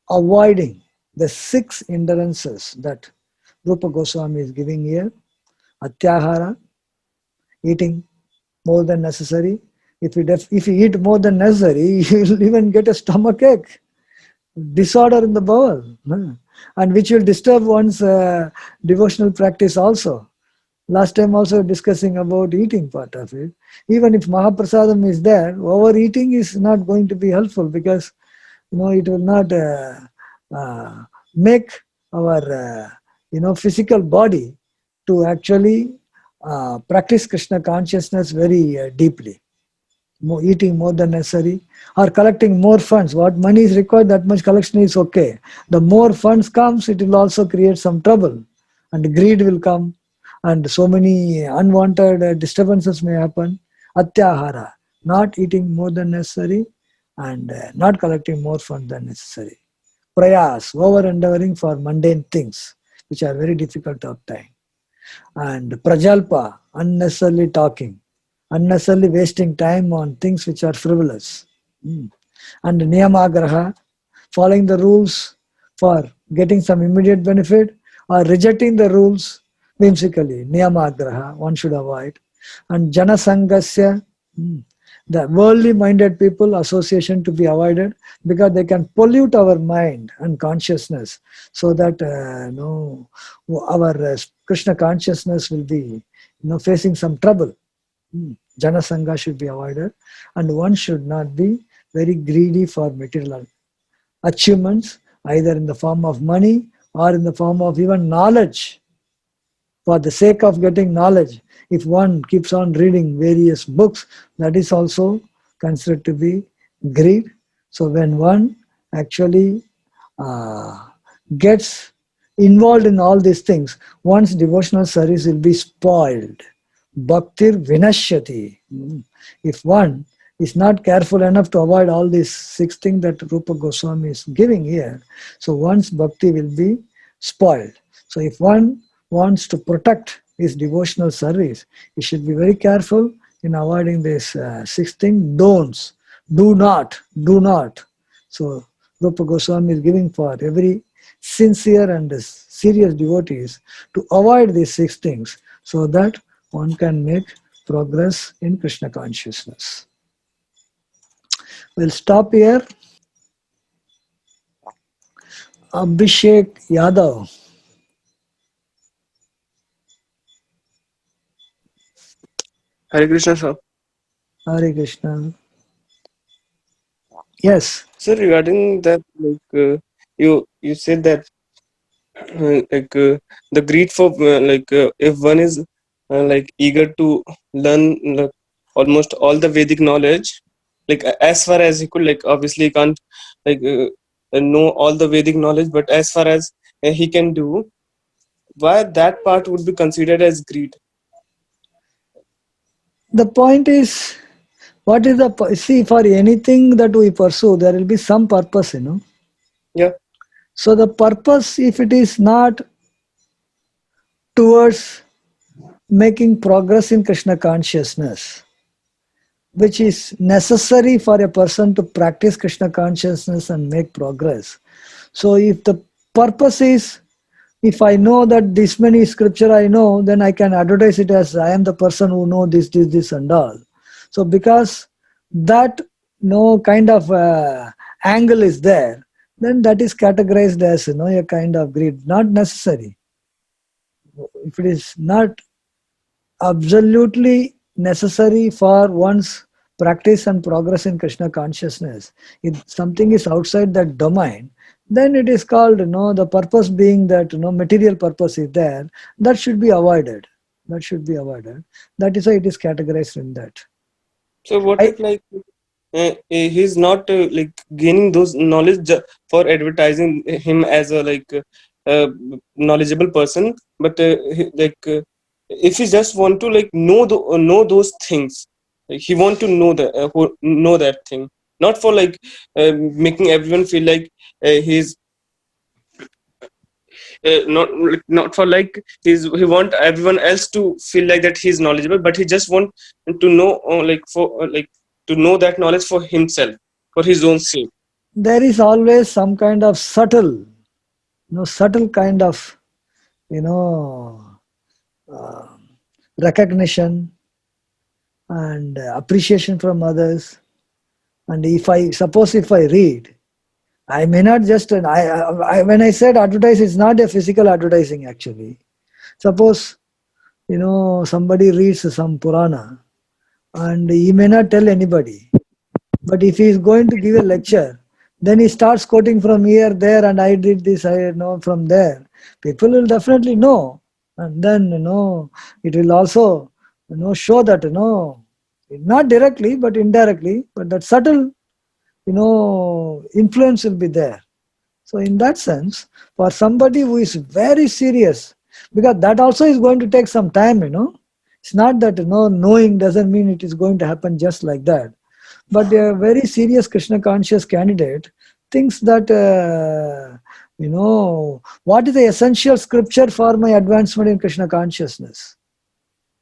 avoiding the 6 hindrances that Rupa Goswami is giving here, Atyahara, eating more than necessary. If you eat more than necessary, you will even get a stomach ache, disorder in the bowel, and which will disturb one's devotional practice also. Last time also discussing about eating part of it. Even if Mahaprasadam is there, overeating is not going to be helpful because it will not make our physical body to actually practice Krishna consciousness very deeply. Eating more than necessary or collecting more funds. What money is required, that much collection is okay. The more funds comes, it will also create some trouble and greed will come and so many unwanted disturbances may happen. Atyahara, not eating more than necessary and not collecting more funds than necessary. Prayas, over-endeavoring for mundane things which are very difficult to obtain. And prajalpa, unnecessarily talking, unnecessarily wasting time on things which are frivolous. And niyamagraha, following the rules for getting some immediate benefit or rejecting the rules whimsically. Niyamagraha, one should avoid. And janasangasya, the worldly minded people, association to be avoided because they can pollute our mind and consciousness so that our Krishna consciousness will be facing some trouble. Janasanga should be avoided and one should not be very greedy for material achievements either in the form of money or in the form of even knowledge. For the sake of getting knowledge, if one keeps on reading various books, that is also considered to be greed. So when one actually uh, gets involved in all these things, one's devotional service will be spoiled. Bhaktir vinashyati. If one is not careful enough to avoid all these six things that Rupa Goswami is giving here, so one's bhakti will be spoiled. So if one wants to protect his devotional service, he should be very careful in avoiding these six things. Don'ts. Do not. Do not. So Rupa Goswami is giving for every sincere and serious devotees to avoid these six things so that one can make progress in Krishna consciousness. We'll stop here. Abhishek Yadav. Hare Krishna, sir. Hare Krishna. Yes. So regarding that, you said that the greed for if one is eager to learn almost all the Vedic knowledge, as far as he could, obviously he can't like know all the Vedic knowledge, but as far as he can do, why that part would be considered as greed? The point is, what is the, see, for anything that we pursue, there will be some purpose, Yeah. So the purpose, if it is not towards making progress in Krishna consciousness, which is necessary for a person to practice Krishna consciousness and make progress. So if the purpose is, if I know that this many scripture I know, then I can advertise it as I am the person who know this and all. So because that kind of angle is there, then that is categorized as a kind of greed. Not necessary. If it is not absolutely necessary for one's practice and progress in Krishna consciousness, if something is outside that domain, then it is called, the purpose being that, material purpose is there, that should be avoided. That should be avoided. That is why it is categorized in that. So what if he's not gaining those knowledge for advertising him as a knowledgeable person, but if he just want to know those things, he want to know know that thing, not for making everyone feel like he's not for he want everyone else to feel like that he's knowledgeable, but he just want to know to know that knowledge for himself, for his own sake. There is always some kind of subtle kind of uh, recognition and appreciation from others. And if I read, I may not just, when I said advertise, it's not a physical advertising actually. Suppose, somebody reads some Purana and he may not tell anybody. But if he is going to give a lecture, then he starts quoting from here, there, and I did this, I know from there. People will definitely know. And then, it will also, show that, not directly, but indirectly, but that subtle, influence will be there. So in that sense, for somebody who is very serious, because that also is going to take some time, It's not that, knowing doesn't mean it is going to happen just like that. But a very serious Krishna conscious candidate thinks that, what is the essential scripture for my advancement in Krishna consciousness?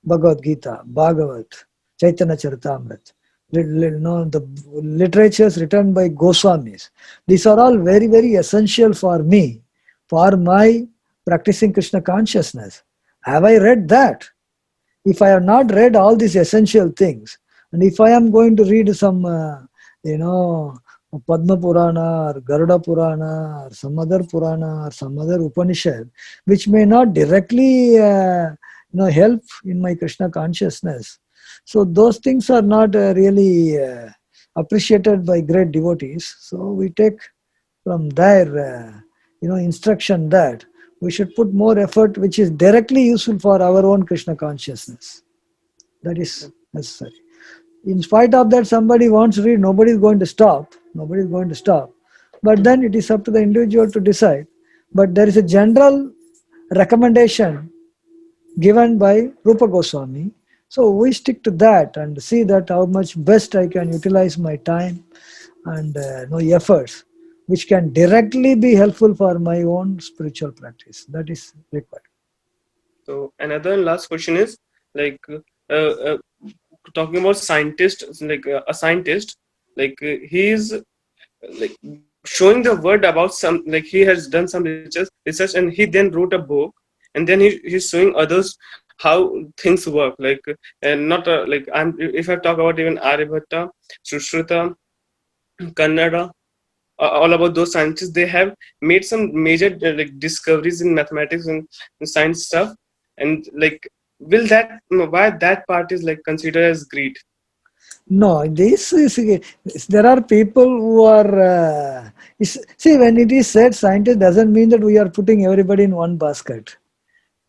Bhagavad Gita, Bhagavat, Chaitanya Charitamrita. The literatures written by Goswamis. These are all very, very essential for me, for my practicing Krishna consciousness. Have I read that? If I have not read all these essential things, and if I am going to read some, Padma Purana or Garuda Purana or some other Purana or some other Upanishad, which may not directly, help in my Krishna consciousness. So those things are not really appreciated by great devotees. So we take from their, instruction that We should put more effort which is directly useful for our own Krishna consciousness. That is necessary. In spite of that, somebody wants to read, nobody is going to stop. Nobody is going to stop. But then it is up to the individual to decide. But there is a general recommendation given by Rupa Goswami. So we stick to that and see that how much best I can utilize my time and efforts, which can directly be helpful for my own spiritual practice. That is required. So another and last question is like talking about scientist, like a scientist, like he is like showing the word about some, like he has done some research and he then wrote a book, and then he's showing others how things work, like and not like I'm if I talk about even Aryabhatta, Sushruta, Kannada, all about those scientists, they have made some major like discoveries in mathematics and science stuff, and like will that, why that part is like considered as greed? No, this is, there are people who are, see, when it is said scientist doesn't mean that we are putting everybody in one basket.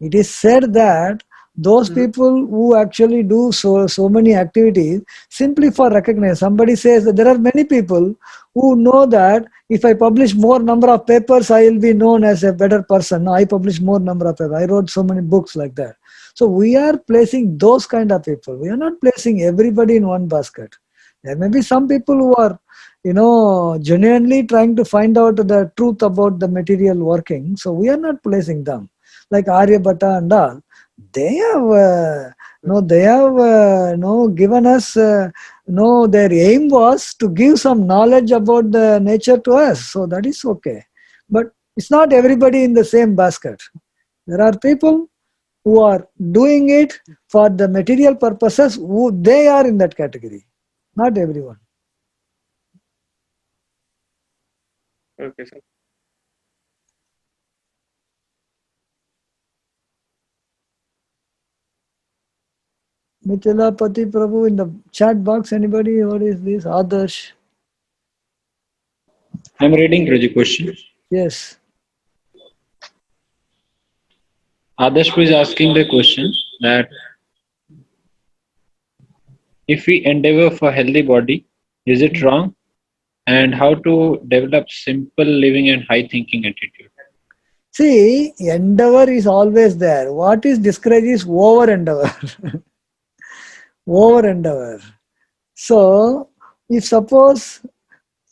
It is said that those people who actually do so many activities simply for recognition. Somebody says that there are many people who know that if I publish more number of papers, I will be known as a better person. No, I publish more number of papers. I wrote so many books like that. So we are placing those kind of people. We are not placing everybody in one basket. There may be some people who are, genuinely trying to find out the truth about the material working. So we are not placing them. Like Aryabhatta and all, they have given us their aim was to give some knowledge about the nature to us, so that is okay. But it's not everybody in the same basket. There are people who are doing it for the material purposes, who they are in that category, not everyone. Okay, sir. Mithilapati Prabhu in the chat box, anybody? What is this? Adarsh? I'm reading through the question. Yes. Adarsh is asking the question that if we endeavor for healthy body, is it wrong? And how to develop simple living and high thinking attitude? See, endeavor is always there. What is discouraged is over endeavor. Over endeavor. So, if suppose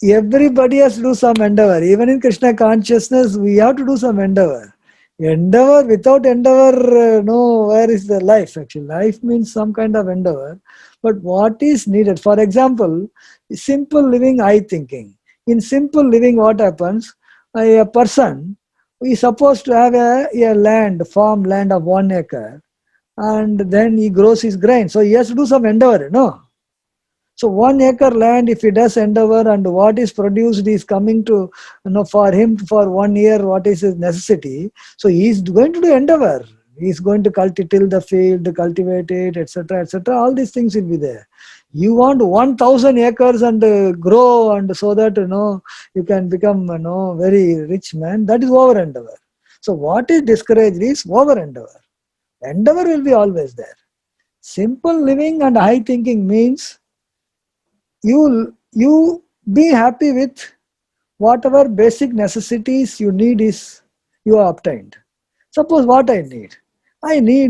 everybody has to do some endeavor, even in Krishna consciousness, we have to do some endeavor. Endeavor, without endeavor, where is the life actually? Life means some kind of endeavor. But what is needed? For example, simple living, high thinking. In simple living, what happens? A person is supposed to have a land, farm land of 1 acre, and then he grows his grain. So he has to do some endeavor, So 1 acre land, if he does endeavor and what is produced is coming to, for him for 1 year, what is his necessity. So he is going to do endeavor. He is going to till the field, cultivate it, etc., etc. All these things will be there. You want 1,000 acres and grow, and so that you can become very rich man. That is over endeavor. So what is discouraged is over endeavor. Endeavor will be always there. Simple living and high thinking means you be happy with whatever basic necessities you need is you have obtained. Suppose what I need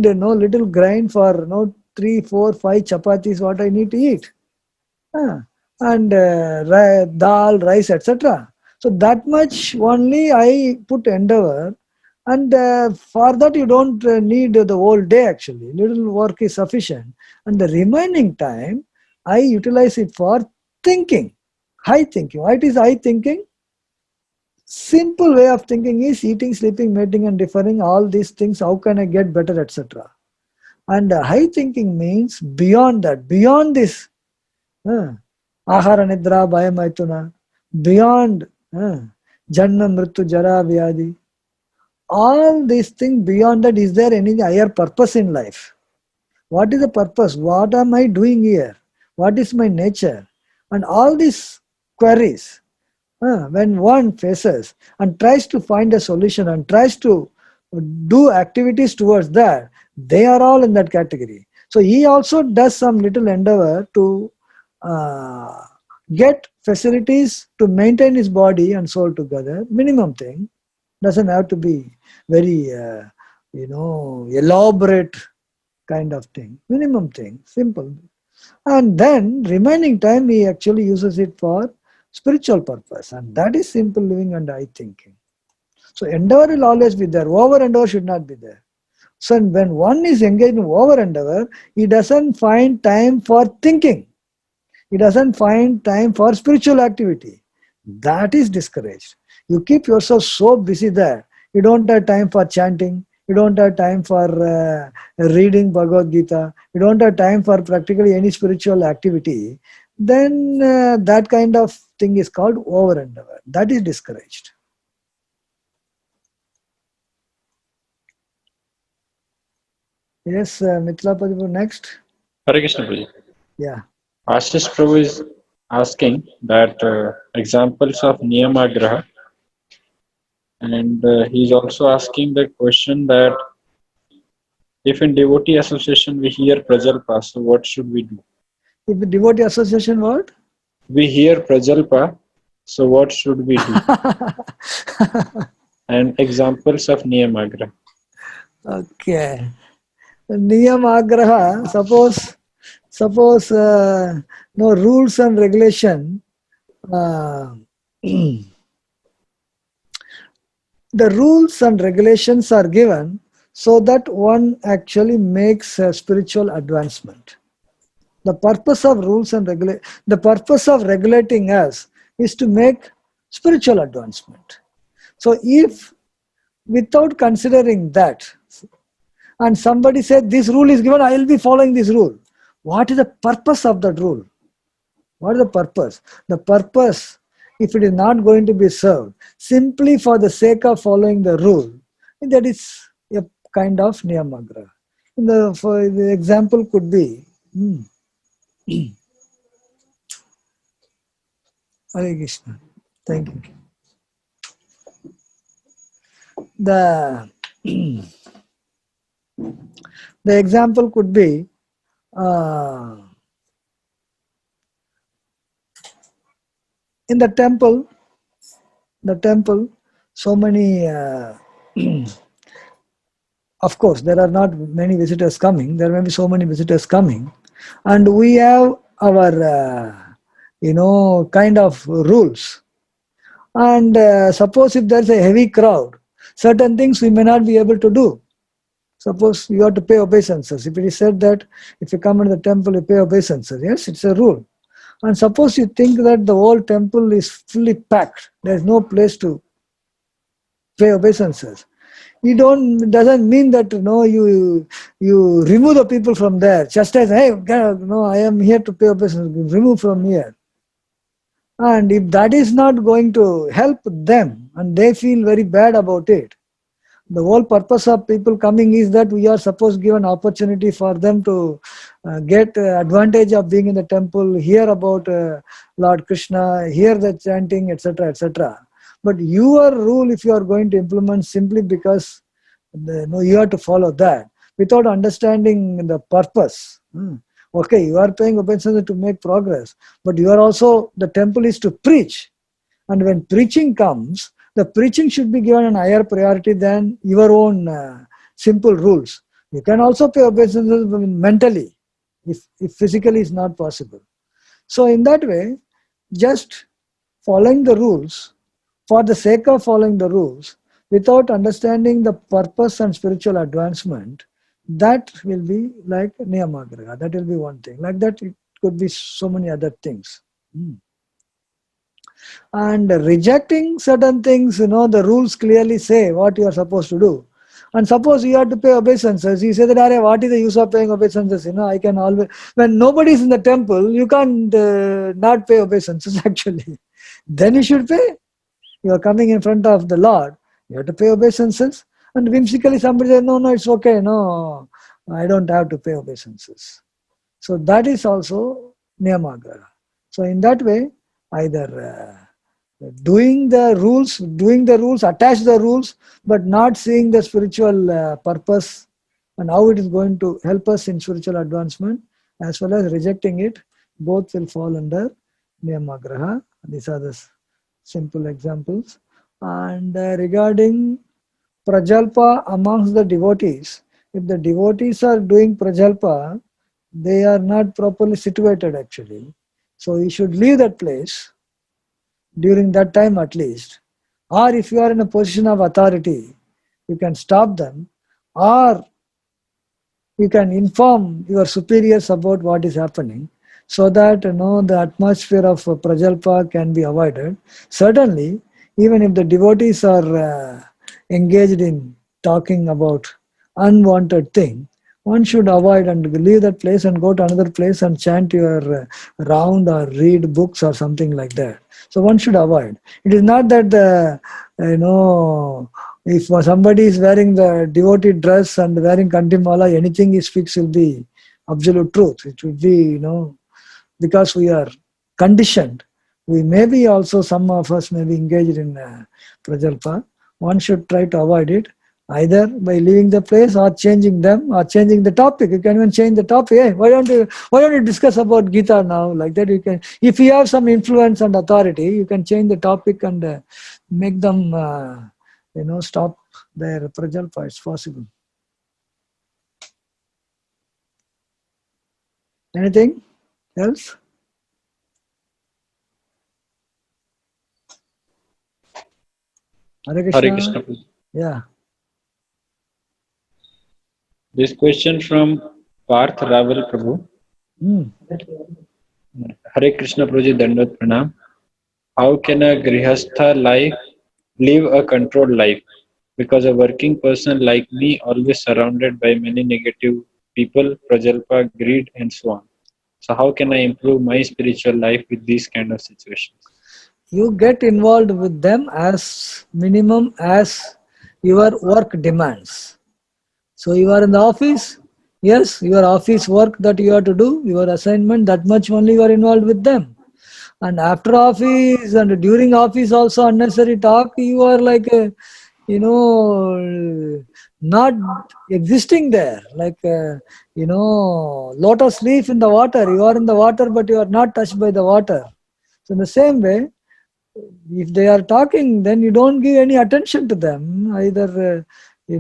little grain for 3, 4, 5 chapatis what I need to eat, and dal, rice, etc. So that much only I put endeavor, and for that you don't need the whole day actually. Little work is sufficient, and the remaining time I utilize it for thinking, high thinking. What is high thinking? Simple way of thinking is eating, sleeping, mating and differing, all these things, how can I get better, etc. And high thinking means beyond that, beyond this, ahara nidra bhaya maituna, beyond janna mritu jara vyadi, all these things beyond that. Is there any higher purpose in life? What is the purpose? What am I doing here? What is my nature? And all these queries, when one faces and tries to find a solution and tries to do activities towards that, they are all in that category. So he also does some little endeavor to get facilities to maintain his body and soul together. Minimum thing, doesn't have to be very elaborate kind of thing. Minimum thing, simple. And then remaining time he actually uses it for spiritual purpose, and that is simple living and high thinking. So endeavor will always be there. Over endeavor should not be there. So when one is engaged in over endeavor, he doesn't find time for thinking. He doesn't find time for spiritual activity. That is discouraged. You keep yourself so busy there. You don't have time for chanting. You don't have time for reading Bhagavad Gita. You don't have time for practically any spiritual activity. Then that kind of thing is called over endeavor. That is discouraged. Yes, Mithila Padipu, next. Hare Krishna Prabhuji. Yeah. Ashish Prabhu is asking that examples of Niyamagraha, and he's also asking the question that if in devotee association we hear Prajalpa, so what should we do? If the devotee association, what? We hear Prajalpa, so what should we do? And examples of Niyamagraha. Okay. Niyamagraha, suppose no rules and regulation. The rules and regulations are given so that one actually makes a spiritual advancement. The purpose of rules and the purpose of regulating us is to make spiritual advancement. So if without considering that, and somebody said this rule is given, I will be following this rule. What is the purpose of that rule? What is the purpose? The purpose, if it is not going to be served simply for the sake of following the rule, that is a kind of niyamagraha. For the example could be Hare Krishna. Thank you. The example could be in the temple, so many, of course, there are not many visitors coming. There may be so many visitors coming. And we have our, kind of rules. And suppose if there's a heavy crowd, certain things we may not be able to do. Suppose you have to pay obeisances. If it is said that if you come into the temple, you pay obeisances. Yes, it's a rule. And suppose you think that the whole temple is fully packed. There is no place to pay obeisances. Doesn't mean that you remove the people from there. Just as, hey, I am here to pay obeisances. Remove from here. And if that is not going to help them and they feel very bad about it, the whole purpose of people coming is that we are supposed to give an opportunity for them to get advantage of being in the temple, hear about Lord Krishna, hear the chanting, etc., etc. But your rule, if you are going to implement simply because you have to follow that without understanding the purpose. Okay, you are paying obeisance to make progress, but you are also, the temple is to preach. And when preaching comes, the preaching should be given a higher priority than your own simple rules. You can also pay obeisances mentally, if physically is not possible. So in that way, just following the rules for the sake of following the rules without understanding the purpose and spiritual advancement, that will be like niyamagraha. That will be one thing. Like that, it could be so many other things. And rejecting certain things, the rules clearly say what you are supposed to do. And suppose you have to pay obeisances, you say that, what is the use of paying obeisances? I can always, when nobody is in the temple, you can't not pay obeisances actually. Then you should pay. You are coming in front of the Lord, you have to pay obeisances. And whimsically somebody says, no, it's okay, no, I don't have to pay obeisances. So that is also niyamagraha. So in that way, either doing the rules, attach the rules, but not seeing the spiritual purpose and how it is going to help us in spiritual advancement, as well as rejecting it, both will fall under Niyamagraha. These are the simple examples. And regarding Prajalpa amongst the devotees, if the devotees are doing Prajalpa, they are not properly situated actually. So you should leave that place during that time at least. Or if you are in a position of authority, you can stop them, or you can inform your superiors about what is happening, so that the atmosphere of Prajalpa can be avoided. Certainly, even if the devotees are engaged in talking about unwanted thing, one should avoid and leave that place and go to another place and chant your round or read books or something like that. So one should avoid. It is not that the if somebody is wearing the devotee dress and wearing kantimala, anything he speaks will be absolute truth. It will be, because we are conditioned. We may be also, some of us may be engaged in Prajalpa. One should try to avoid it, either by leaving the place or changing them or changing the topic. You can even change the topic. Hey, why don't you discuss about Gita now? Like that, you can. If you have some influence and authority, you can change the topic and make them, stop their Prajalpa. It's possible. Anything else? Hare Krishna. Hare Krishna. Prabhu. Yeah. This question from Parth Raval Prabhu. Hare Krishna Prabhuji, Dandavat Pranam. How can a Grihastha live a controlled life? Because a working person like me, always surrounded by many negative people, prajalpa, greed, and so on. So how can I improve my spiritual life with these kind of situations? You get involved with them as minimum as your work demands. So you are in the office, yes, your office work that you have to do, your assignment, that much only you are involved with them. And after office and during office also unnecessary talk, you are like, not existing there. Like, lotus leaf in the water. You are in the water, but you are not touched by the water. So in the same way, if they are talking, then you don't give any attention to them. Either, you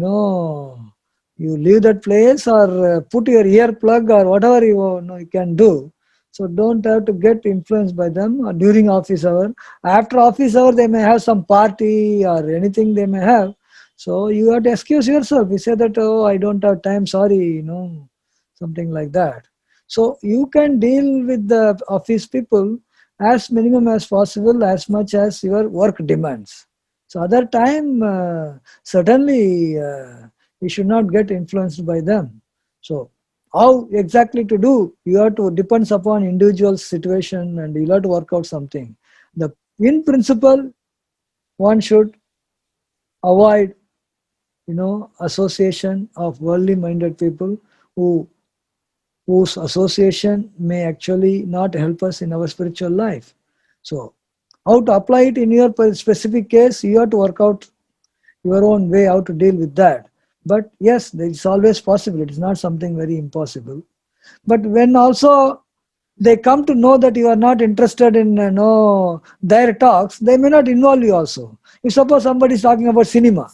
leave that place or put your ear plug or whatever you can do. So don't have to get influenced by them during office hour. After office hour, they may have some party or anything they may have. So you have to excuse yourself. You say that, oh, I don't have time, sorry, something like that. So you can deal with the office people as minimum as possible, as much as your work demands. So other time, certainly you should not get influenced by them. So how exactly to do? You have to depends upon individual situation, and you have to work out something. In principle, one should avoid, association of worldly minded people whose association may actually not help us in our spiritual life. So how to apply it in your specific case, you have to work out your own way how to deal with that. But yes, it's always possible. It is not something very impossible. But when also they come to know that you are not interested in their talks, they may not involve you also. If suppose somebody is talking about cinema,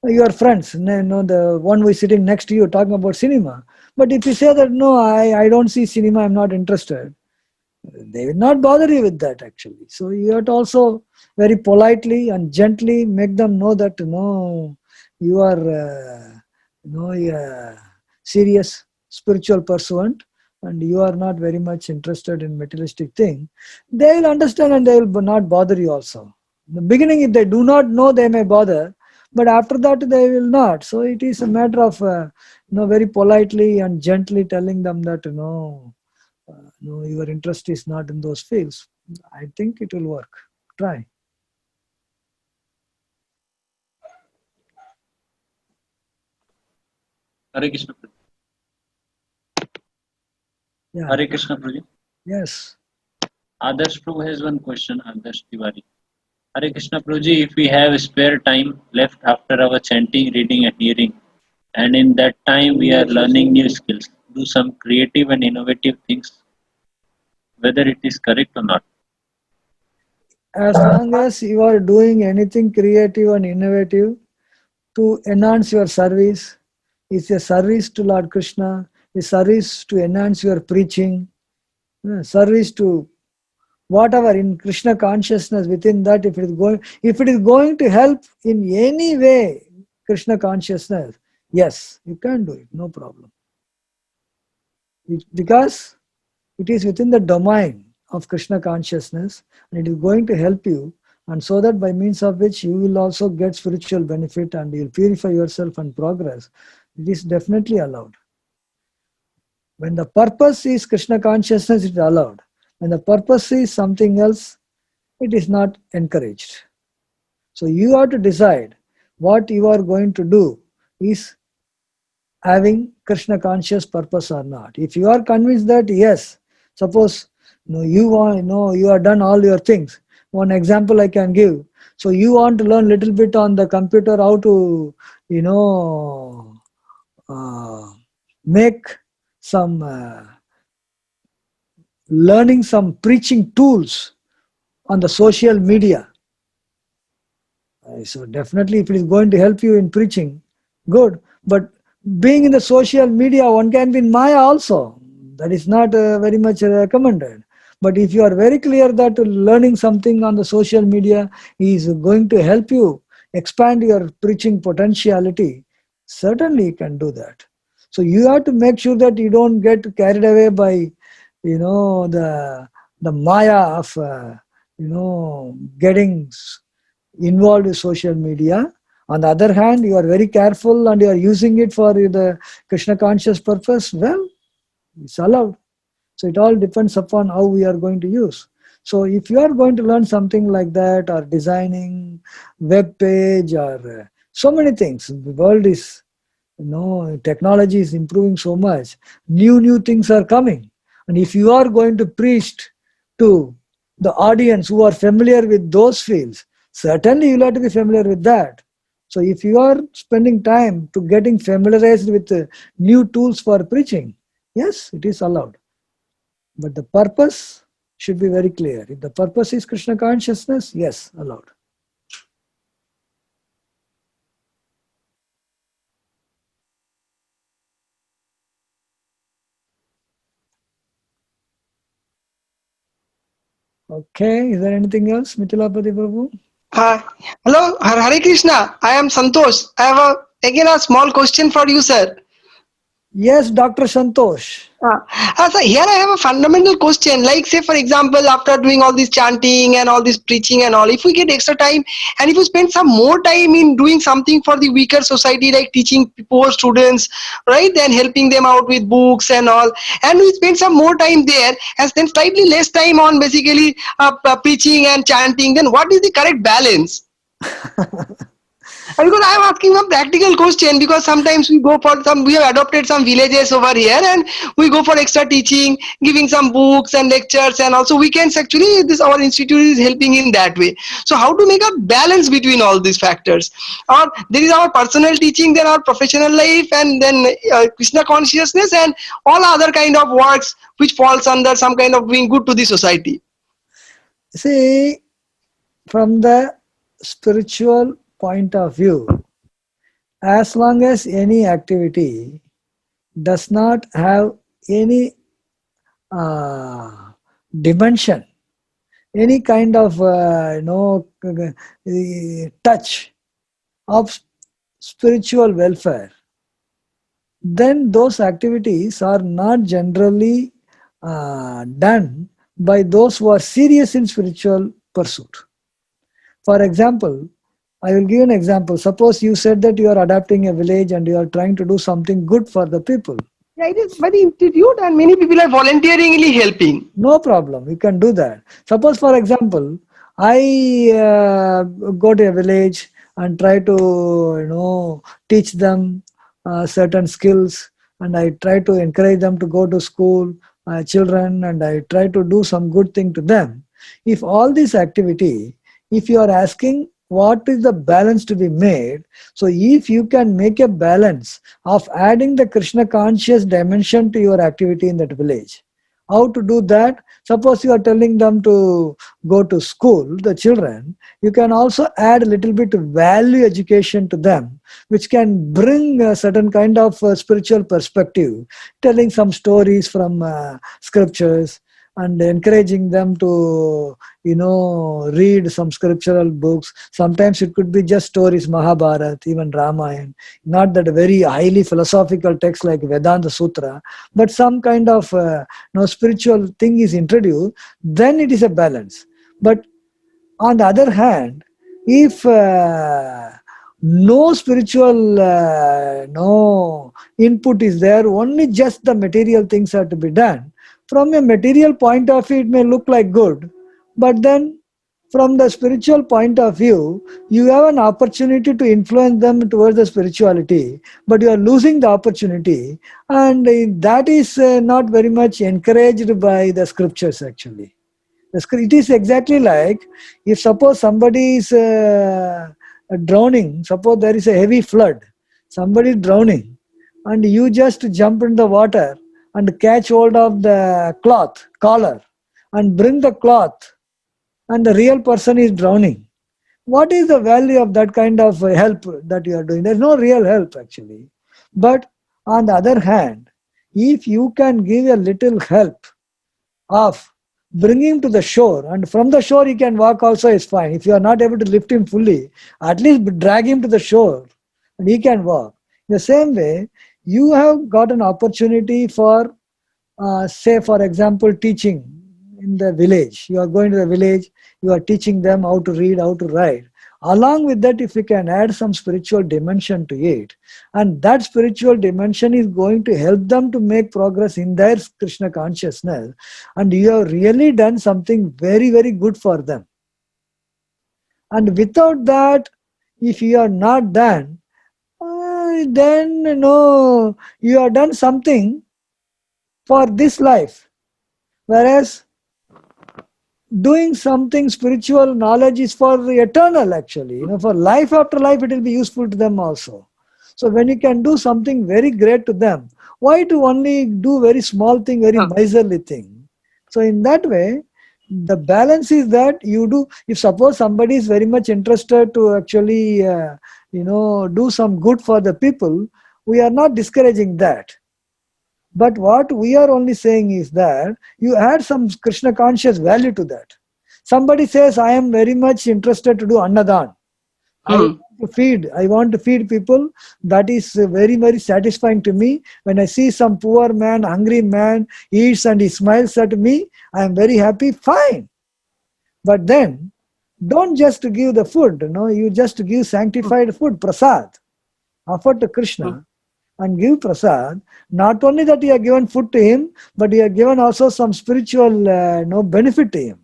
your friends, the one who is sitting next to you talking about cinema. But if you say that, no, I don't see cinema, I'm not interested, they will not bother you with that actually. So you have to also very politely and gently make them know that, you are, a serious spiritual pursuant and you are not very much interested in materialistic thing. They will understand and they will not bother you also. In the beginning, if they do not know, they may bother. But after that, they will not. So it is a matter of, very politely and gently telling them that, your interest is not in those fields. I think it will work. Try. Hare Krishna. Yeah. Hare Krishna Prabhu. Yes. Adarsh Prabhu has one question, Adarsh Tiwari. Hare Krishna Prabhuji, if we have spare time left after our chanting, reading and hearing, and in that time we are learning new skills, do some creative and innovative things, whether it is correct or not. As long as you are doing anything creative and innovative to enhance your service, it's a service to Lord Krishna, a service to enhance your preaching, service to whatever in Krishna consciousness. Within that, if it is going to help in any way Krishna consciousness, yes, you can do it, no problem. Because it is within the domain of Krishna consciousness and it is going to help you, and so that by means of which you will also get spiritual benefit and you will purify yourself and progress, it is definitely allowed. When the purpose is Krishna consciousness, it is allowed. When the purpose is something else, it is not encouraged. So you have to decide what you are going to do is having Krishna conscious purpose or not. If you are convinced that yes, suppose you have done all your things. One example I can give. So you want to learn little bit on the computer how to make some learning some preaching tools on the social media. So definitely if it is going to help you in preaching, good. But being in the social media, one can be in Maya also. That is not very much recommended. But if you are very clear that learning something on the social media is going to help you expand your preaching potentiality, certainly you can do that. So you have to make sure that you don't get carried away by the Maya of getting involved with social media. On the other hand, you are very careful and you are using it for the Krishna conscious purpose, well, it's allowed. So it all depends upon how we are going to use. So if you are going to learn something like that, or designing web page, or so many things, the world is, technology is improving so much. New things are coming. And if you are going to preach to the audience who are familiar with those fields, certainly you'll have to be familiar with that. So if you are spending time to getting familiarized with new tools for preaching, yes, it is allowed. But the purpose should be very clear. If the purpose is Krishna consciousness, yes, allowed. Okay, is there anything else, Mithilapati Prabhu? Hello, Hare Krishna. I am Santosh. I have again a small question for you, sir. Yes, Dr. Santosh. So here I have a fundamental question. Like, say, for example, after doing all this chanting and all this preaching and all, if we get extra time and if we spend some more time in doing something for the weaker society, like teaching poor students, right, then helping them out with books and all, and we spend some more time there and then slightly less time on basically preaching and chanting, then what is the correct balance? Because I am asking a practical question, because sometimes we have adopted some villages over here and we go for extra teaching, giving some books and lectures, and also weekends. Actually, our institute is helping in that way. So how to make a balance between all these factors? Or there is our personal teaching, then our professional life, and then Krishna consciousness and all other kind of works which falls under some kind of doing good to the society. See, from the spiritual point of view, as long as any activity does not have any dimension, any kind of touch of spiritual welfare, then those activities are not generally done by those who are serious in spiritual pursuit. For example, I will give you an example. Suppose you said that you are adapting a village and you are trying to do something good for the people. Yeah, it is very institute and many people are voluntarily helping. No problem, you can do that. Suppose, for example, I go to a village and try to teach them certain skills, and I try to encourage them to go to school, children and I try to do some good thing to them. If all this activity, if you are asking what is the balance to be made, so if you can make a balance of adding the Krishna conscious dimension to your activity in that village, how to do that? Suppose you are telling them to go to school, the children, you can also add a little bit value education to them, which can bring a certain kind of spiritual perspective, telling some stories from scriptures and encouraging them to, read some scriptural books. Sometimes it could be just stories, Mahabharata, even Ramayana, not that very highly philosophical text like Vedanta Sutra, but some kind of spiritual thing is introduced, then it is a balance. But on the other hand, if no spiritual no input is there, only just the material things are to be done. From a material point of view, it may look like good, but then from the spiritual point of view, you have an opportunity to influence them towards the spirituality, but you are losing the opportunity, and that is not very much encouraged by the scriptures actually. It is exactly like if suppose somebody is drowning, suppose there is a heavy flood, somebody is drowning, and you just jump in the water and catch hold of the collar, and bring the cloth, and the real person is drowning. What is the value of that kind of help that you are doing? There is no real help actually. But on the other hand, if you can give a little help of bring him to the shore, and from the shore he can walk also is fine. If you are not able to lift him fully, at least drag him to the shore and he can walk. In the same way, you have got an opportunity for, say for example, teaching in the village. You are going to the village, you are teaching them how to read, how to write. Along with that, if you can add some spiritual dimension to it, and that spiritual dimension is going to help them to make progress in their Krishna consciousness, and you have really done something very, very good for them. And without that, if you are not done, then you have done something for this life. Whereas doing something spiritual knowledge is for the eternal actually. For life after life it will be useful to them also. So when you can do something very great to them, why to only do very small thing, very miserly thing? So in that way, the balance is that you do, if suppose somebody is very much interested to actually do some good for the people, we are not discouraging that. But what we are only saying is that you add some Krishna conscious value to that. Somebody says, I am very much interested to do Annadan. I want to feed people. That is very, very satisfying to me. When I see some poor man, hungry man, eats and he smiles at me, I am very happy, fine. But then, don't just give the food, you just give sanctified food, prasad, offered to Krishna. And give prasad. Not only that you have given food to him, but you have given also some spiritual benefit to him.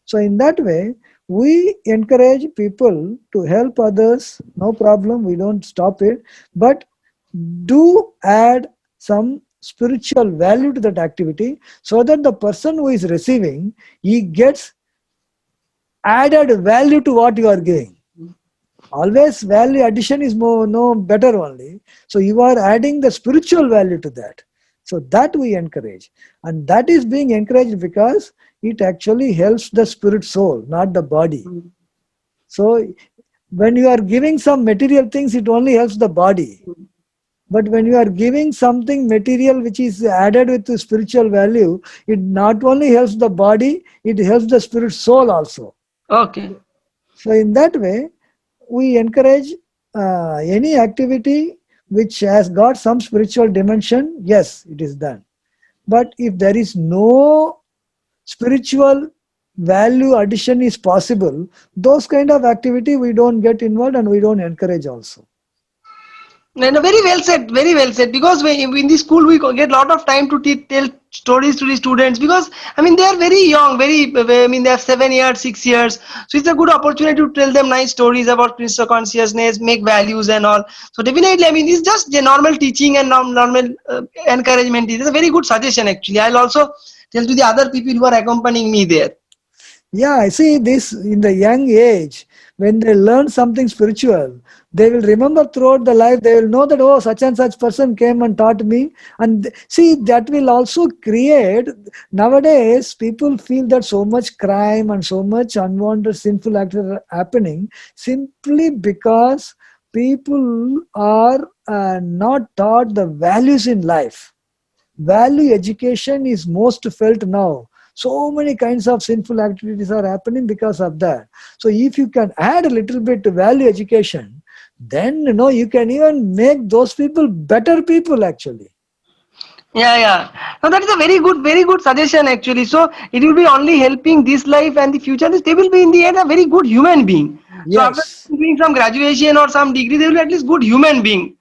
So in that way, we encourage people to help others, no problem, we don't stop it, but do add some spiritual value to that activity so that the person who is receiving, he gets added value to what you are giving. Always value addition is better only. So you are adding the spiritual value to that. So that we encourage. And that is being encouraged because it actually helps the spirit soul, not the body. So when you are giving some material things, it only helps the body. But when you are giving something material which is added with the spiritual value, it not only helps the body, it helps the spirit soul also. Okay. So in that way, we encourage any activity which has got some spiritual dimension, yes, it is done. But if there is no spiritual value addition is possible, those kind of activity we don't get involved and we don't encourage also. No, very well said, very well said. Because in the school we get a lot of time to tell stories to the students. Because I mean they are very young, I mean they have 7 years, 6 years. So it's a good opportunity to tell them nice stories about Krishna consciousness, make values and all. So definitely, I mean it's just the normal teaching and normal encouragement. It's a very good suggestion actually. I'll also tell to the other people who are accompanying me there. Yeah, I see this in the young age. When they learn something spiritual, they will remember throughout the life. They will know that, oh, such and such person came and taught me. And see, that will also create, nowadays, people feel that so much crime and so much unwanted sinful act are happening simply because people are not taught the values in life. Value education is most felt now. So many kinds of sinful activities are happening because of that. So if you can add a little bit to value education, then you can even make those people better people actually. Yeah. Now that is a very good suggestion actually. So it will be only helping this life and the future. They will be in the end a very good human being. So after Yes. doing some graduation or some degree, they will be at least good human being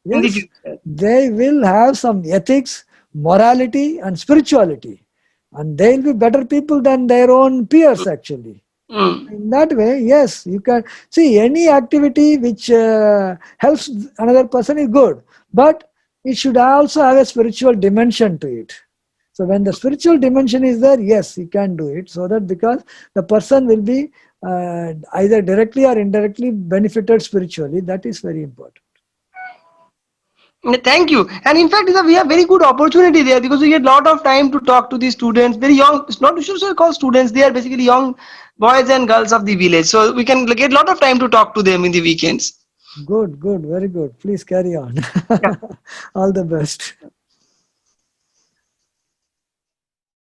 in the Yes. future. They will have some ethics, morality and spirituality. And they'll be better people than their own peers actually. Mm. In that way, yes, you can see any activity which helps another person is good, but it should also have a spiritual dimension to it. So when the spiritual dimension is there, yes, you can do it. So that because the person will be either directly or indirectly benefited spiritually, that is very important. Thank you. And in fact, we have very good opportunity there because we get a lot of time to talk to the students, very young, it's not sure called students, they are basically young boys and girls of the village. So we can get a lot of time to talk to them in the weekends. Good, very good. Please carry on. Yeah. All the best.